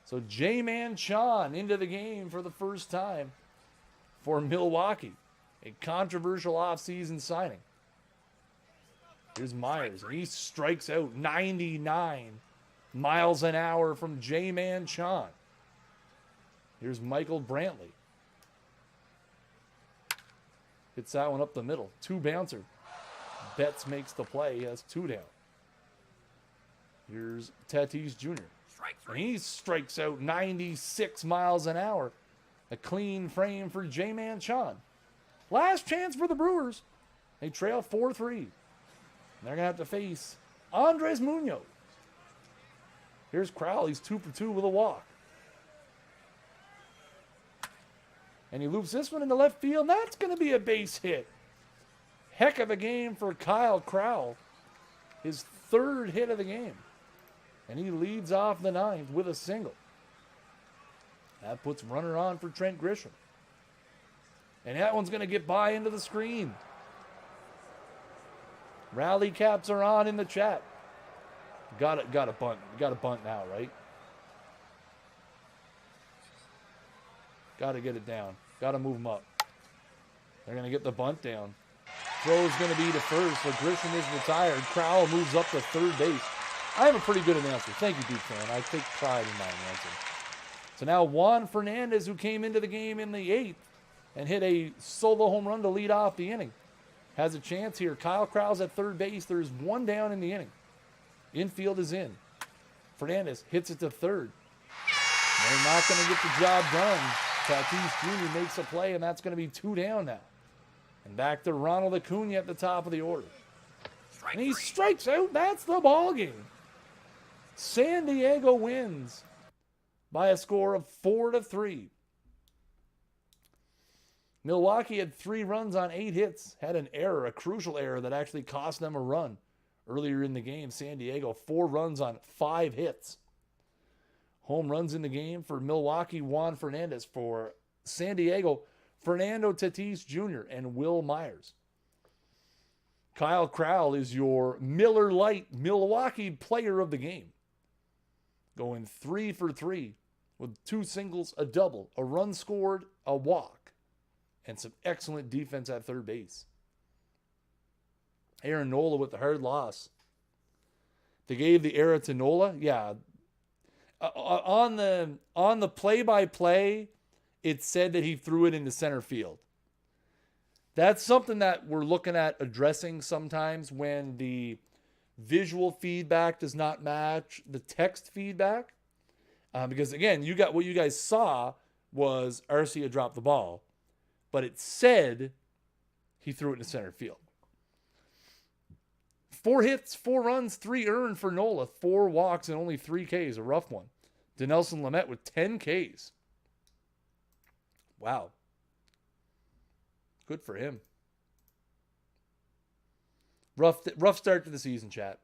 A: So J-Man Sean into the game for the first time for Milwaukee. A controversial offseason signing. Here's Myers. And he strikes out 99 miles an hour from J-Man Sean. Here's Michael Brantley. Hits that one up the middle. 2 bouncer. Betts makes the play. He has 2 down. Here's Tatis Jr. And he strikes out 96 miles an hour. A clean frame for J-Man Sean. Last chance for the Brewers. They trail 4-3. They're going to have to face Andres Munoz. Here's Crowell. He's 2 for 2 with a walk. And he loops this one into left field. And that's going to be a base hit. Heck of a game for Kyle Crowell. His 3rd hit of the game. And he leads off the 9th with a single. That puts runner on for Trent Grisham. And that one's going to get by into the screen. Rally caps are on in the chat. Got to bunt. Got to bunt now, right? Got to get it down. Got to move them up. They're going to get the bunt down. Throw's going to be to first, but Grisham is retired. Crowell moves up to third base. I have a pretty good announcer. Thank you, Duke fan. I take pride in my announcing. So now Juan Fernandez, who came into the game in the 8th and hit a solo home run to lead off the inning, has a chance here. Kyle Crowell's at third base. There's 1 down in the inning. Infield is in. Fernandez hits it to third. They're not going to get the job done. Tatis Jr. makes a play, and that's going to be 2 down now. And back to Ronald Acuna at the top of the order. And he strikes out. That's the ball game. San Diego wins by a score of 4-3. Milwaukee had 3 runs on 8 hits. Had an error, a crucial error that actually cost them a run earlier in the game. San Diego, 4 runs on 5 hits. Home runs in the game for Milwaukee, Juan Fernandez. For San Diego, Fernando Tatis Jr. and Will Myers. Kyle Crowell is your Miller Lite Milwaukee player of the game. Going 3 for 3 with 2 singles, a double, a run scored, a walk, and some excellent defense at third base. Aaron Nola with the hard loss. They gave the error to Nola. Yeah. On the play-by-play, it said that he threw it into center field. That's something that we're looking at addressing sometimes when the visual feedback does not match the text feedback. Because, again, what you guys saw was Arcia dropped the ball, but it said he threw it into center field. 4 hits, 4 runs, 3 earned for Nola, 4 walks, and only 3 Ks, a rough one. Dinelson Lamet with 10 Ks. Wow. Good for him. Rough start to the season, chat.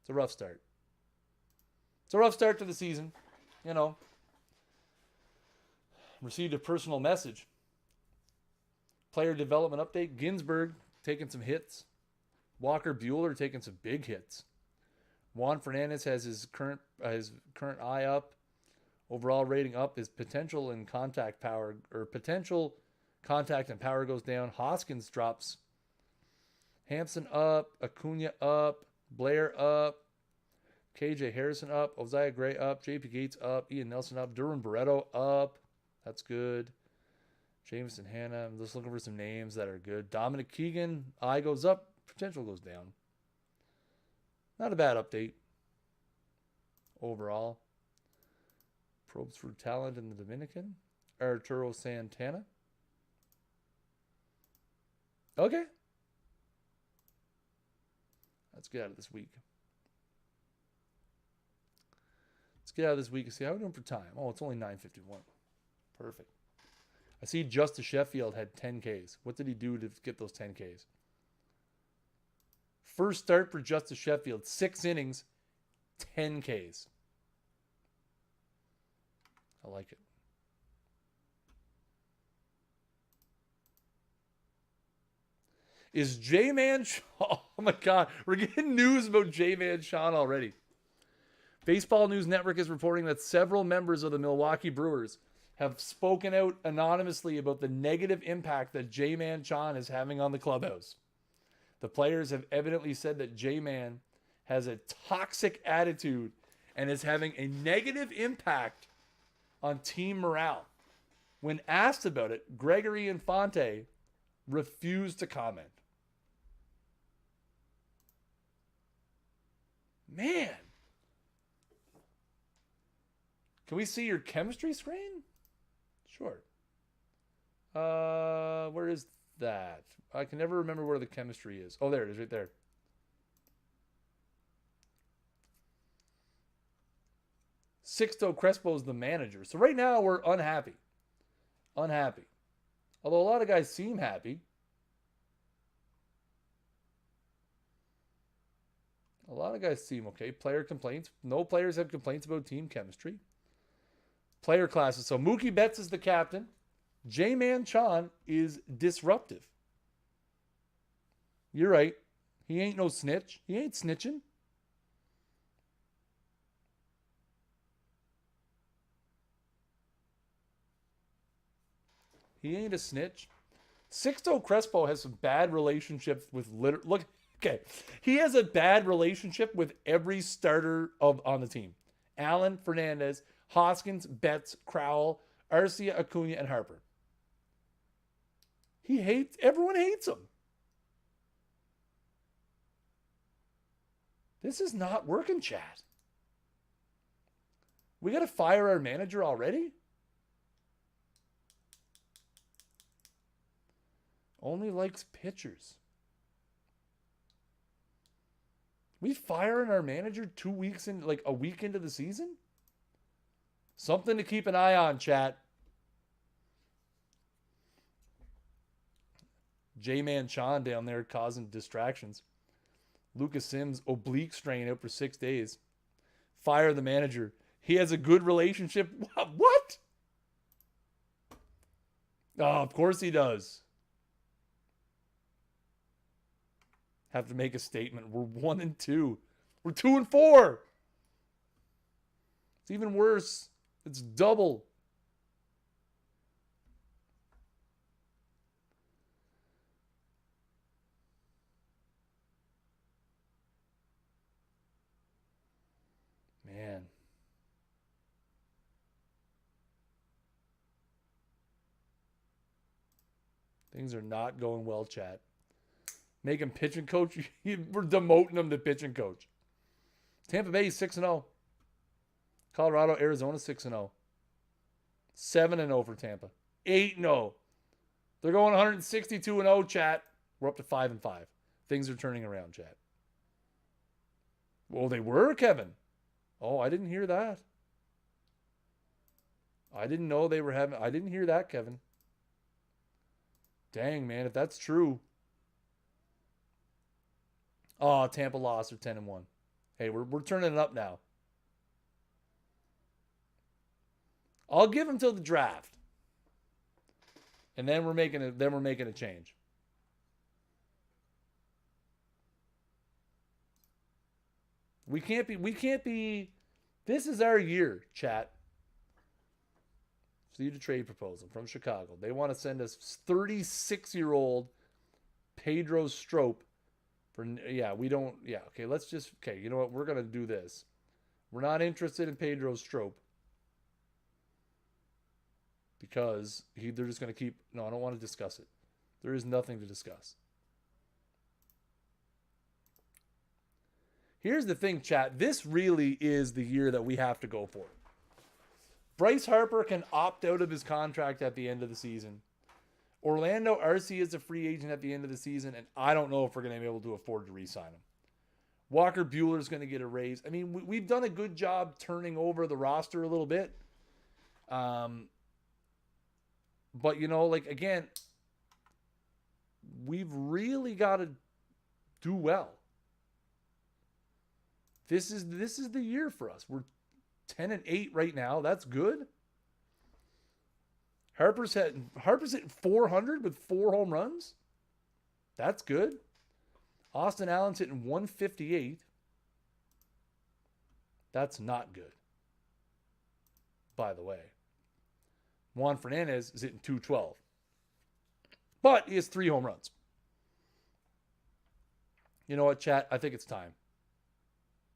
A: It's a rough start. It's a rough start to the season. You know. Received a personal message. Player development update. Ginsburg taking some hits. Walker Buehler taking some big hits. Juan Fernandez has his current eye up. Overall rating up. His potential and contact power, or potential contact and power goes down. Hoskins drops. Hampson up. Acuna up. Blair up. KJ Harrison up. Ozzie Gray up. JP Gates up. Ian Nelson up. Duran Barreto up. That's good. Jameson Hanna. I'm just looking for some names that are good. Dominic Keegan. Eye goes up. Potential goes down. Not a bad update overall. Probes for talent in the Dominican. Arturo Santana. Okay. Let's get out of this week. Let's get out of this week and see how we're doing for time. Oh, it's only 9:51. Perfect. I see Justice Sheffield had 10 Ks. What did he do to get those 10 Ks? First start for Justice Sheffield, 6 innings, 10 Ks. I like it. Is J-Man Sean? Oh my God. We're getting news about J-Man Sean already. Baseball News Network is reporting that several members of the Milwaukee Brewers have spoken out anonymously about the negative impact that J-Man Sean is having on the clubhouse. The players have evidently said that J-Man has a toxic attitude and is having a negative impact on team morale. When asked about it, Gregory Infante refused to comment. Man. Can we see your chemistry screen? Sure. Where is that? I can never remember where the chemistry is. Oh, there it is, right there. Sixto Crespo's the manager. So right now we're unhappy. Unhappy. Although a lot of guys seem happy. A lot of guys seem okay. Player complaints. No players have complaints about team chemistry. Player classes. So Mookie Betts is the captain. J-Man Sean is disruptive. You're right. He ain't no snitch. He ain't snitching. He ain't a snitch. Sixto Crespo has some bad relationships with okay. He has a bad relationship with every starter on the team. Allen, Fernandez, Hoskins, Betts, Crowell, Arcia, Acuna, and Harper. Everyone hates him. This is not working, chat. We got to fire our manager already? Only likes pitchers. We firing our manager 2 weeks in, like a week into the season? Something to keep an eye on, chat. J-Man Sean down there causing distractions. Lucas Sims, oblique strain out for 6 days. Fire the manager. He has a good relationship. What? Oh, of course he does. Have to make a statement. We're 1-2. We're 2-4. It's even worse. It's double. Man. Things are not going well, chat. Make him pitching coach. We're demoting him to pitching coach. Tampa Bay 6-0. Colorado, Arizona 6-0. 7-0 for Tampa. 8-0. They're going 162-0, chat. We're up to 5-5. Things are turning around, chat. Well, they were, Kevin. Oh, I didn't hear that. I didn't know they were having... I didn't hear that, Kevin. Dang, man, if that's true... Oh, Tampa lost. They're 10-1. Hey, we're turning it up now. I'll give them till the draft, and then we're making a change. We can't be. This is our year, chat. See the trade proposal from Chicago. They want to send us 36-year-old Pedro Strop. Okay, you know what? We're going to do this. We're not interested in Pedro Strop because they're just going to keep... No, I don't want to discuss it. There is nothing to discuss. Here's the thing, chat. This really is the year that we have to go for. Bryce Harper can opt out of his contract at the end of the season. Orlando Arcia is a free agent at the end of the season, and I don't know if we're going to be able to afford to re-sign him. Walker Buehler is going to get a raise. I mean, we've done a good job turning over the roster a little bit. But, you know, like, again, we've really got to do well. This is the year for us. We're 10-8 right now. That's good. Harper's hitting 400 with 4 home runs. That's good. Austin Allen's hitting 158. That's not good. By the way, Juan Fernandez is hitting 212. But he has 3 home runs. You know what, chat? I think it's time.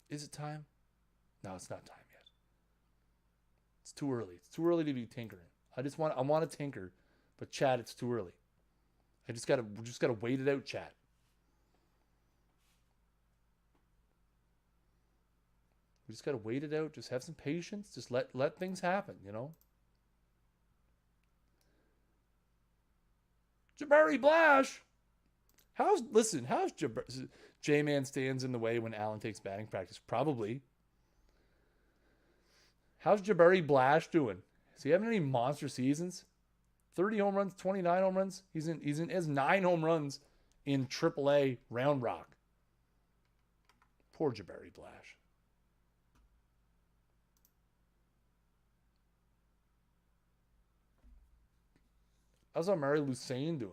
A: Is it time? No, it's not time yet. It's too early. It's too early to be tinkering. I want to tinker, but chat, it's too early. We just gotta wait it out, chat. We just gotta wait it out. Just have some patience. Just let things happen, you know. Jabari Blash. How's J-Man stands in the way when Allen takes batting practice? Probably. How's Jabari Blash doing? Is he having any monster seasons? 30 home runs, 29 home runs. He has 9 home runs in AAA Round Rock. Poor Jabari Blash. How's Amari Lucene doing?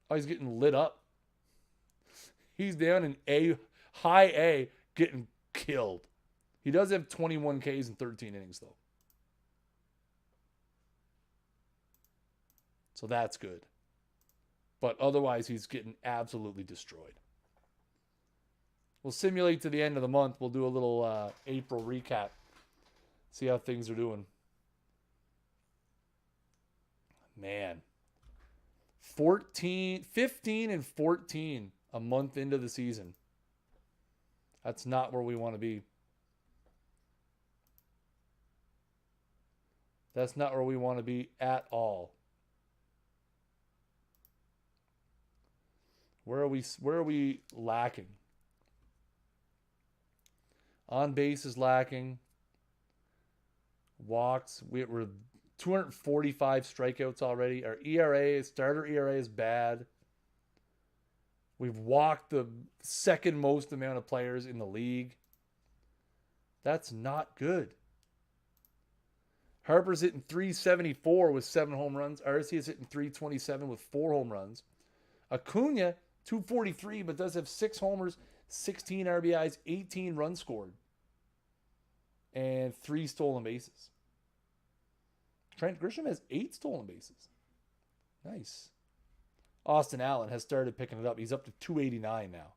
A: Oh, he's getting lit up. He's down in high A, getting killed. He does have 21 Ks in 13 innings, though. So that's good. But otherwise, he's getting absolutely destroyed. We'll simulate to the end of the month. We'll do a little April recap. See how things are doing. Man. 15 and 14 a month into the season. That's not where we want to be. That's not where we want to be at all. Where are we lacking? On base is lacking. Walks, we're 245 strikeouts already. Our starter ERA is bad. We've walked the second most amount of players in the league. That's not good. Harper's hitting 374 with 7 home runs. Arcia is hitting 327 with 4 home runs. Acuna, 243, but does have 6 homers, 16 RBIs, 18 runs scored, and 3 stolen bases. Trent Grisham has 8 stolen bases. Nice. Austin Allen has started picking it up. He's up to 289 now.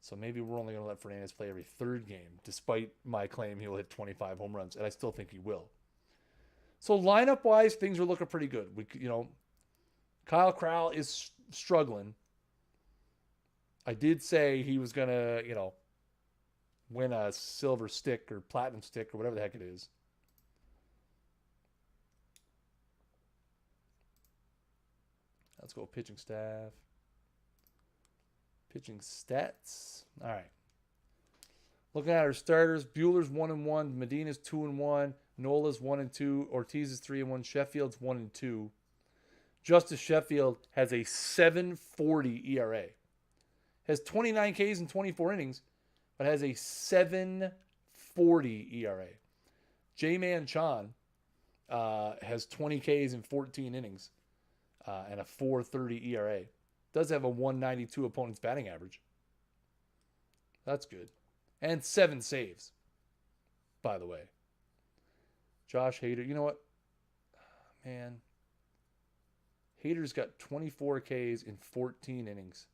A: So maybe we're only going to let Fernandez play every 3rd game, despite my claim he'll hit 25 home runs, and I still think he will. So lineup-wise, things are looking pretty good. Kyle Crowell is struggling. I did say he was going to, win a silver stick or platinum stick or whatever the heck it is. Let's go pitching staff. Pitching stats. All right. Looking at our starters, Buehler's 1-1, Medina's 2-1, Nola's 1-2, Ortiz is 3-1, Sheffield's 1-2. Justice Sheffield has a 7.40 ERA. Has 29 Ks in 24 innings, but has a 7.40 ERA. J-Man Chan has 20 Ks in 14 innings and a 4.30 ERA. Does have a 192 opponent's batting average. That's good. And 7 saves, by the way. Josh Hader. You know what? Man. Hader's got 24 Ks in 14 innings.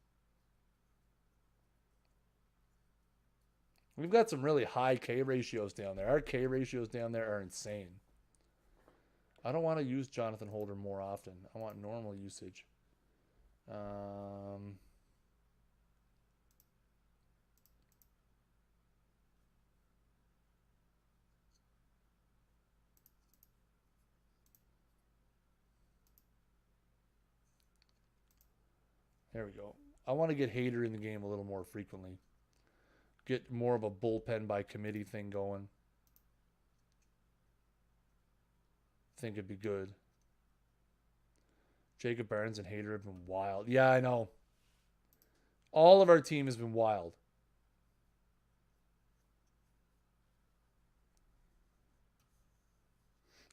A: We've got some really high K ratios down there. Our K ratios down there are insane. I don't want to use Jonathan Holder more often. I want normal usage. There we go. I want to get Hader in the game a little more frequently. Get more of a bullpen by committee thing going. Think it'd be good. Jacob Barnes and Hader have been wild. Yeah, I know. All of our team has been wild.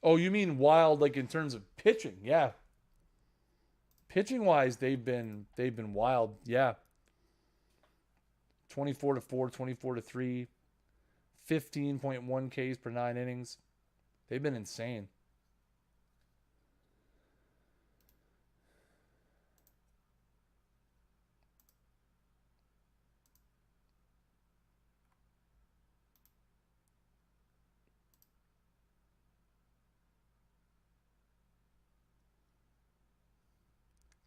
A: Oh, you mean wild like in terms of pitching? Yeah. Pitching wise, they've been wild. Yeah. 24-4, 24-3, 15.1 Ks per 9 innings. They've been insane.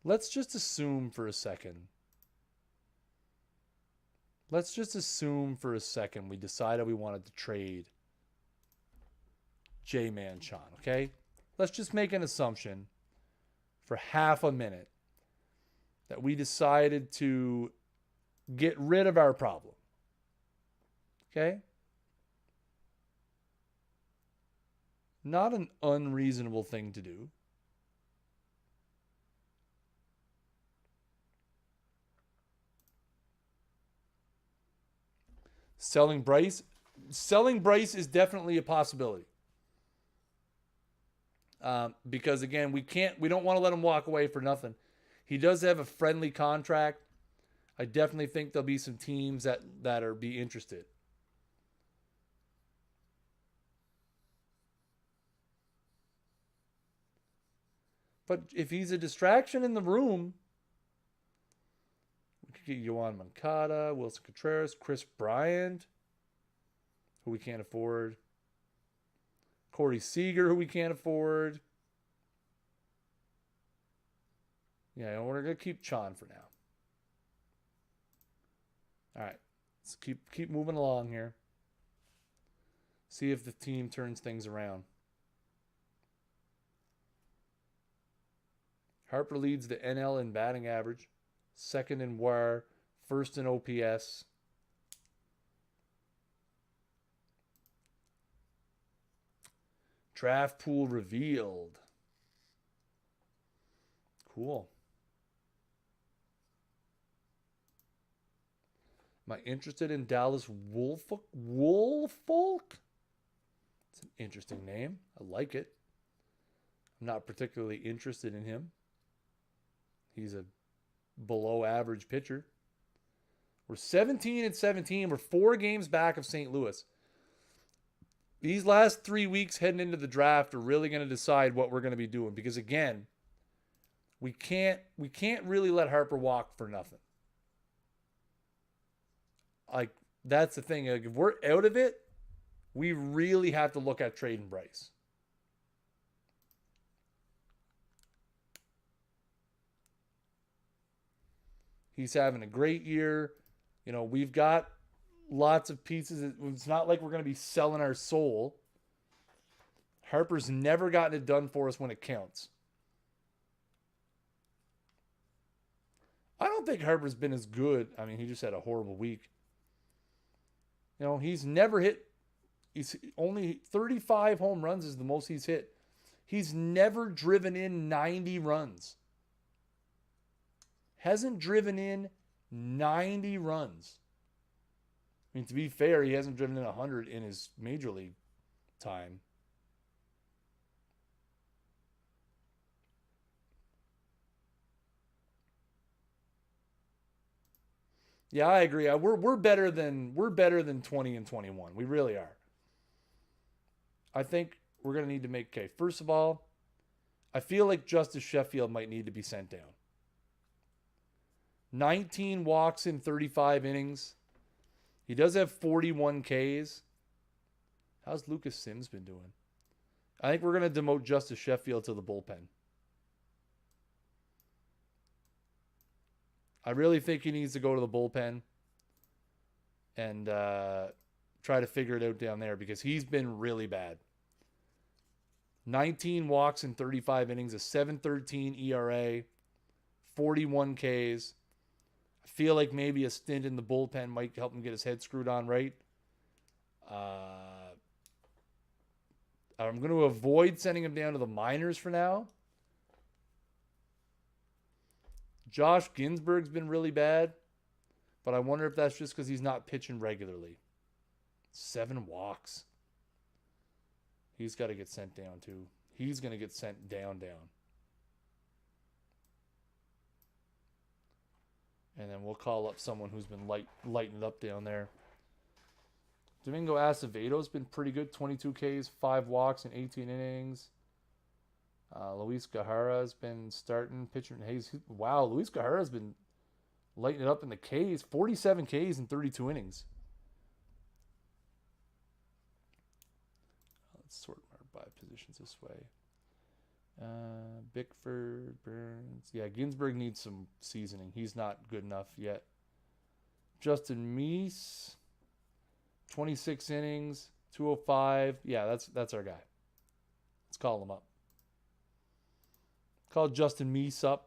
A: Let's just assume for a second. Let's just assume for a second we decided we wanted to trade J-Man Chan, okay? Let's just make an assumption for half a minute that we decided to get rid of our problem. Okay? Not an unreasonable thing to do. Selling Bryce is definitely a possibility. Because again, we don't want to let him walk away for nothing. He does have a friendly contract. I definitely think there'll be some teams that are be interested. But if he's a distraction in the room, we could get Yohan Moncada, Wilson Contreras, Chris Bryant, who we can't afford. Corey Seager, who we can't afford. Yeah, we're going to keep Chan for now. All right. Let's keep moving along here. See if the team turns things around. Harper leads the NL in batting average, second in WAR, first in OPS. Draft pool revealed. Cool. Am I interested in Dallas Woolfolk? It's an interesting name. I like it. I'm not particularly interested in him. He's a below average pitcher. We're 17-17. We're 4 games back of St. Louis. These last 3 weeks heading into the draft are really going to decide what we're going to be doing. Because again, we can't really let Harper walk for nothing. Like, that's the thing. Like, if we're out of it, we really have to look at trading Bryce. He's having a great year. You know, we've got lots of pieces. It's not like we're going to be selling our soul. Harper's never gotten it done for us when it counts. I don't think Harper's been as good. I mean, he just had a horrible week. You know, he's only 35 home runs is the most he's hit. He's never driven in 90 runs. Hasn't driven in 90 runs. I mean, to be fair, he hasn't driven in 100 in his major league time. Yeah, I agree. We're better than 20 and 21. We really are. I think we're going to need to make okay. First of all, I feel like Justice Sheffield might need to be sent down. 19 walks in 35 innings. He does have 41 Ks. How's Lucas Sims been doing? I think we're going to demote Justice Sheffield to the bullpen. I really think he needs to go to the bullpen and try to figure it out down there because he's been really bad. 19 walks in 35 innings, a 7.13 ERA, 41 Ks. feel like maybe a stint in the bullpen might help him get his head screwed on right. I'm going to avoid sending him down to the minors for now. Josh Ginsburg's been really bad, but I wonder if that's just because he's not pitching regularly. 7 walks. He's got to get sent down too. He's going to get sent down. And then we'll call up someone who's been lighting it up down there. Domingo Acevedo's been pretty good. 22 Ks, 5 walks in 18 innings. Luis Guijara's been starting, pitching. Wow, Luis Guijara's been lighting it up in the Ks. 47 Ks in 32 innings. Let's sort our by positions this way. Bickford, Burns. Yeah, Ginsburg needs some seasoning. He's not good enough yet. Justin Meese, 26 innings, 205. Yeah, that's our guy. Let's call him up. Call Justin Meese up.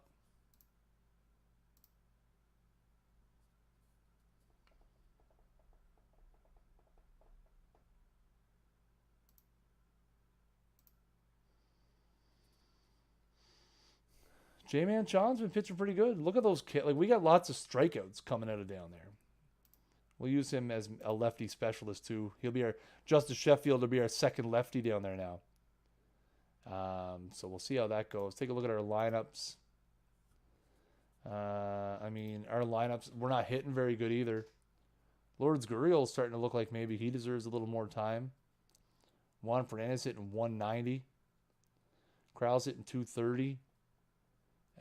A: J-Man Chon's been pitching pretty good. Look at those kids. Like, we got lots of strikeouts coming out of down there. We'll use him as a lefty specialist too. He'll be our Justice Sheffield will be our second lefty down there now. So we'll see how that goes. Take a look at our lineups. Our lineups, we're not hitting very good either. Lourdes Gurriel's starting to look like maybe he deserves a little more time. Juan Fernandez hitting 190. Krause hitting 230.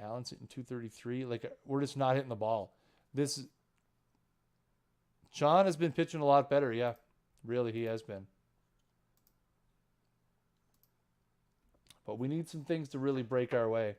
A: Allen's hitting 233. Like, we're just not hitting the ball. John has been pitching a lot better. Yeah, really, he has been. But we need some things to really break our way.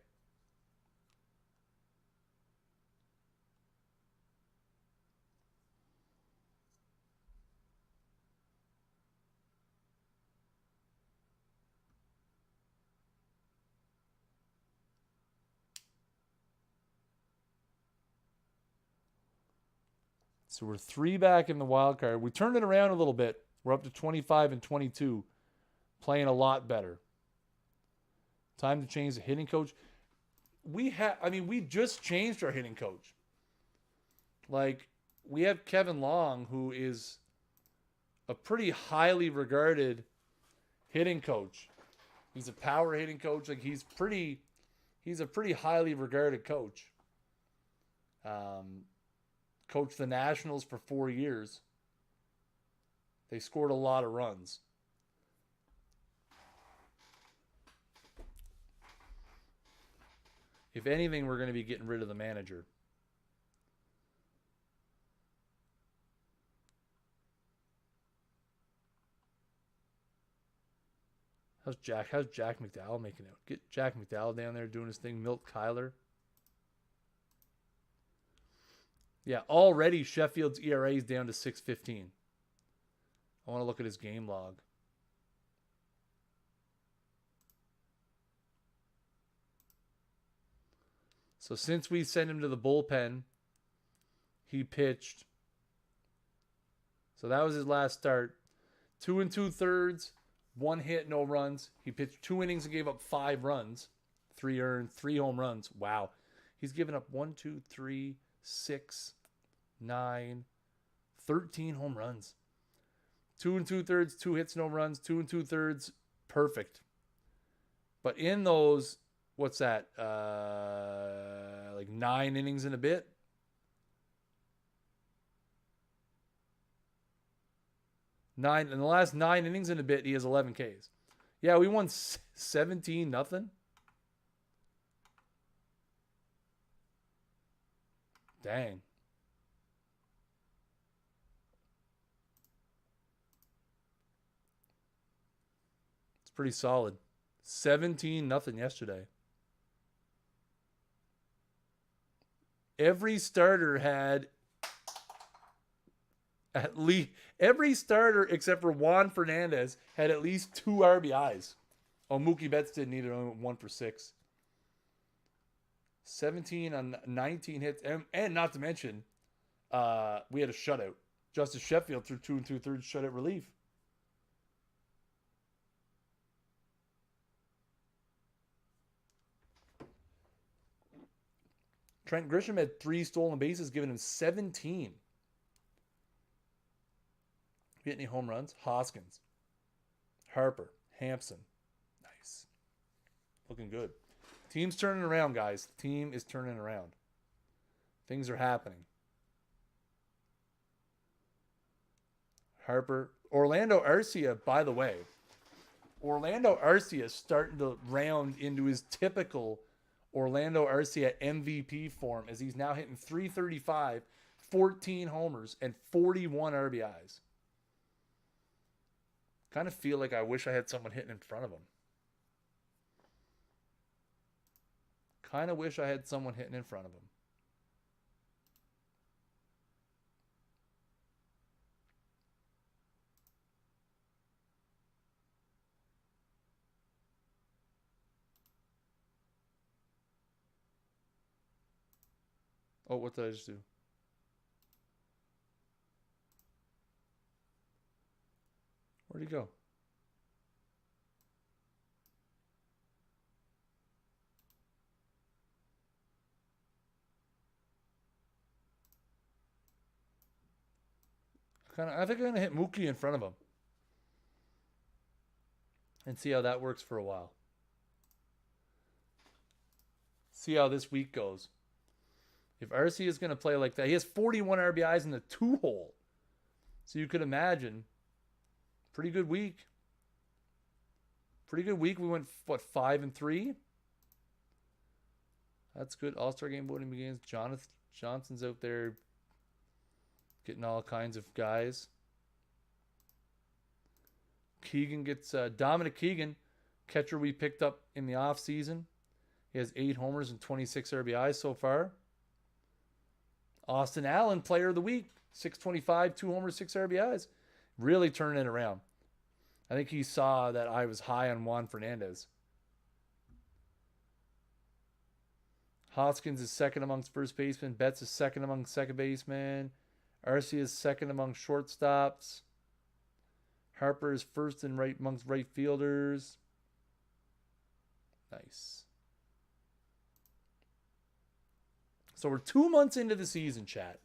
A: So we're 3 back in the wild card. We turned it around a little bit. We're up to 25 and 22, playing a lot better. Time to change the hitting coach. We just changed our hitting coach. Like, we have Kevin Long, who is a pretty highly regarded hitting coach. He's a power hitting coach. Like, he's a pretty highly regarded coach. Coached the Nationals for 4 years. They scored a lot of runs. If anything, we're going to be getting rid of the manager. How's Jack McDowell making out? Get Jack McDowell down there doing his thing. Milt Kyler. Yeah, already Sheffield's ERA is down to 6.15. I want to look at his game log. So since we sent him to the bullpen, he pitched. So that was his last start. 2 2/3, 1 hit, no runs. He pitched 2 innings and gave up 5 runs. 3 earned, 3 home runs. Wow. He's given up 1, 2, 3, 6, 9, 13 home runs. 2 2/3, 2 hits, no runs. 2 2/3, perfect. But in those, what's that? Like 9 innings and a bit. In the last 9 innings and a bit, he has 11 Ks. Yeah, we won 17-0. Dang. It's pretty solid. 17-0 yesterday. Every starter had every starter except for Juan Fernandez had at least 2 RBIs. Oh, Mookie Betts didn't either, only 1 for 6. 17 on 19 hits, and not to mention we had a shutout. Justice Sheffield threw 2 2/3 shutout relief. Trent Grisham had 3 stolen bases, giving him 17. Get any home runs? Hoskins, Harper, Hampson. Nice. Looking good. Team's turning around, guys. The team is turning around. Things are happening. Harper. Orlando Arcia, by the way. Orlando Arcia is starting to round into his typical Orlando Arcia MVP form as he's now hitting .335, 14 homers, and 41 RBIs. Kind of feel like I wish I had someone hitting in front of him. Kind of wish I had someone hitting in front of him. Oh, what did I just do? Where'd he go? I think I'm going to hit Mookie in front of him. And see how that works for a while. See how this week goes. If RC is going to play like that, he has 41 RBIs in the 2-hole. So you could imagine, pretty good week. Pretty good week. We went, 5-3? That's good. All-Star game voting begins. Jonathan Johnson's out there getting all kinds of guys. Keegan gets Dominic Keegan, catcher we picked up in the offseason. He has 8 homers and 26 RBIs so far. Austin Allen, player of the week, 625, 2 homers, 6 RBIs. Really turning it around. I think he saw that I was high on Juan Fernandez. Hoskins is second amongst first basemen. Betts is second among second basemen. Arcia is second among shortstops. Harper is first and right amongst right fielders. Nice. So we're 2 months into the season, chat.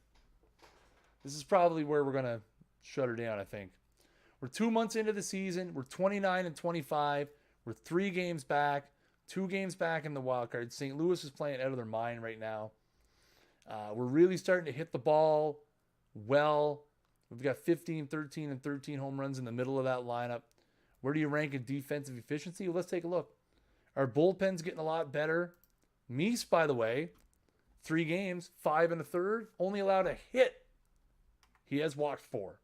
A: This is probably where we're going to shut her down, I think. We're 2 months into the season. We're 29-25. We're 3 games back. 2 games back in the wild card. St. Louis is playing out of their mind right now. We're really starting to hit the ball well. We've got 15, 13, and 13 home runs in the middle of that lineup. Where do you rank in defensive efficiency? Well, let's take a look. Our bullpen's getting a lot better. Meese, by the way, 3 games, 5 1/3, only allowed a hit. He has walked 4.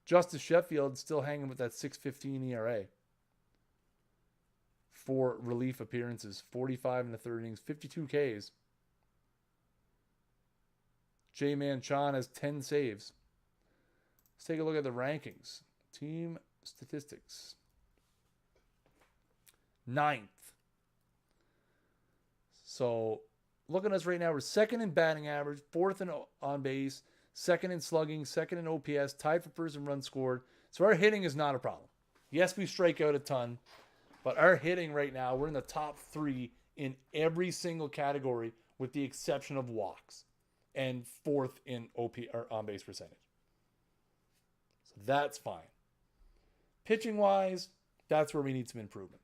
A: Justice Sheffield still hanging with that 6.15 ERA. 4 relief appearances, 45 1/3 innings, 52 Ks. J-Man Chan has 10 saves. Let's take a look at the rankings. Team statistics. 9th. So, look at us right now. We're 2nd in batting average, 4th in on base, 2nd in slugging, 2nd in OPS, tied for first in runs scored. So our hitting is not a problem. Yes, we strike out a ton, but our hitting right now, we're in the top 3 in every single category with the exception of walks, and 4th in OP or on base percentage. So that's fine. Pitching wise, that's where we need some improvement.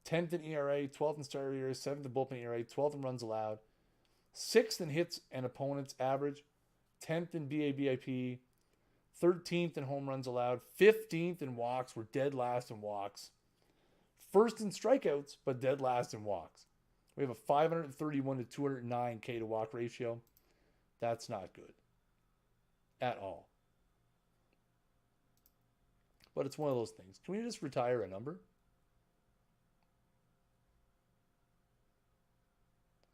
A: 10th in ERA, 12th in starter ERA, 7th in bullpen ERA, 12th in runs allowed, 6th in hits and opponents average, 10th in BABIP, 13th in home runs allowed, 15th in walks. We're dead last in walks. 1st in strikeouts, but dead last in walks. We have a 531 to 209 K to walk ratio. That's not good at all. But it's one of those things. Can we just retire a number?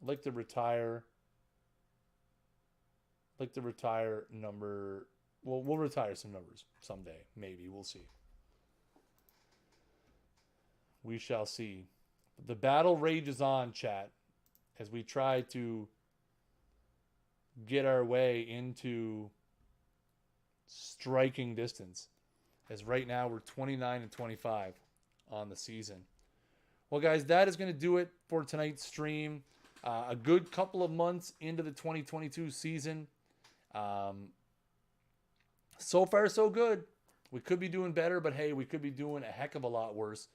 A: I'd like to retire number. Well, we'll retire some numbers someday. Maybe. We'll see. We shall see. The battle rages on, chat, as we try to get our way into striking distance. As right now we're 29-25 on the season. Well, guys, that is going to do it for tonight's stream. A good couple of months into the 2022 season. So far, so good. We could be doing better, but hey, we could be doing a heck of a lot worse.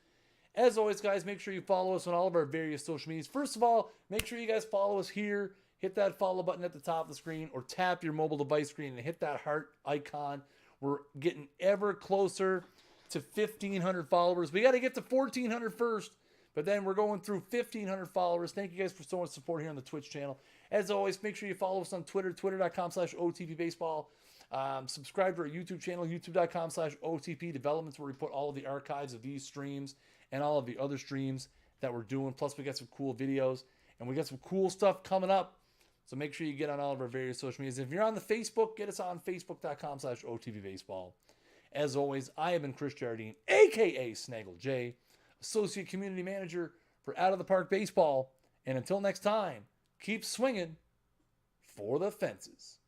A: As always, guys, make sure you follow us on all of our various social medias. First of all, make sure you guys follow us here. Hit that follow button at the top of the screen or tap your mobile device screen and hit that heart icon. We're getting ever closer to 1,500 followers. We got to get to 1,400 first, but then we're going through 1,500 followers. Thank you guys for so much support here on the Twitch channel. As always, make sure you follow us on Twitter, twitter.com/OTP Baseball. Subscribe to our YouTube channel, youtube.com/OTP Developments, where we put all of the archives of these streams and all of the other streams that we're doing. Plus, we got some cool videos, and we got some cool stuff coming up. So make sure you get on all of our various social medias. If you're on the Facebook, get us on facebook.com/OTP Baseball. As always, I have been Chris Jardine, a.k.a. Snaggle J, Associate Community Manager for Out of the Park Baseball. And until next time, keep swinging for the fences.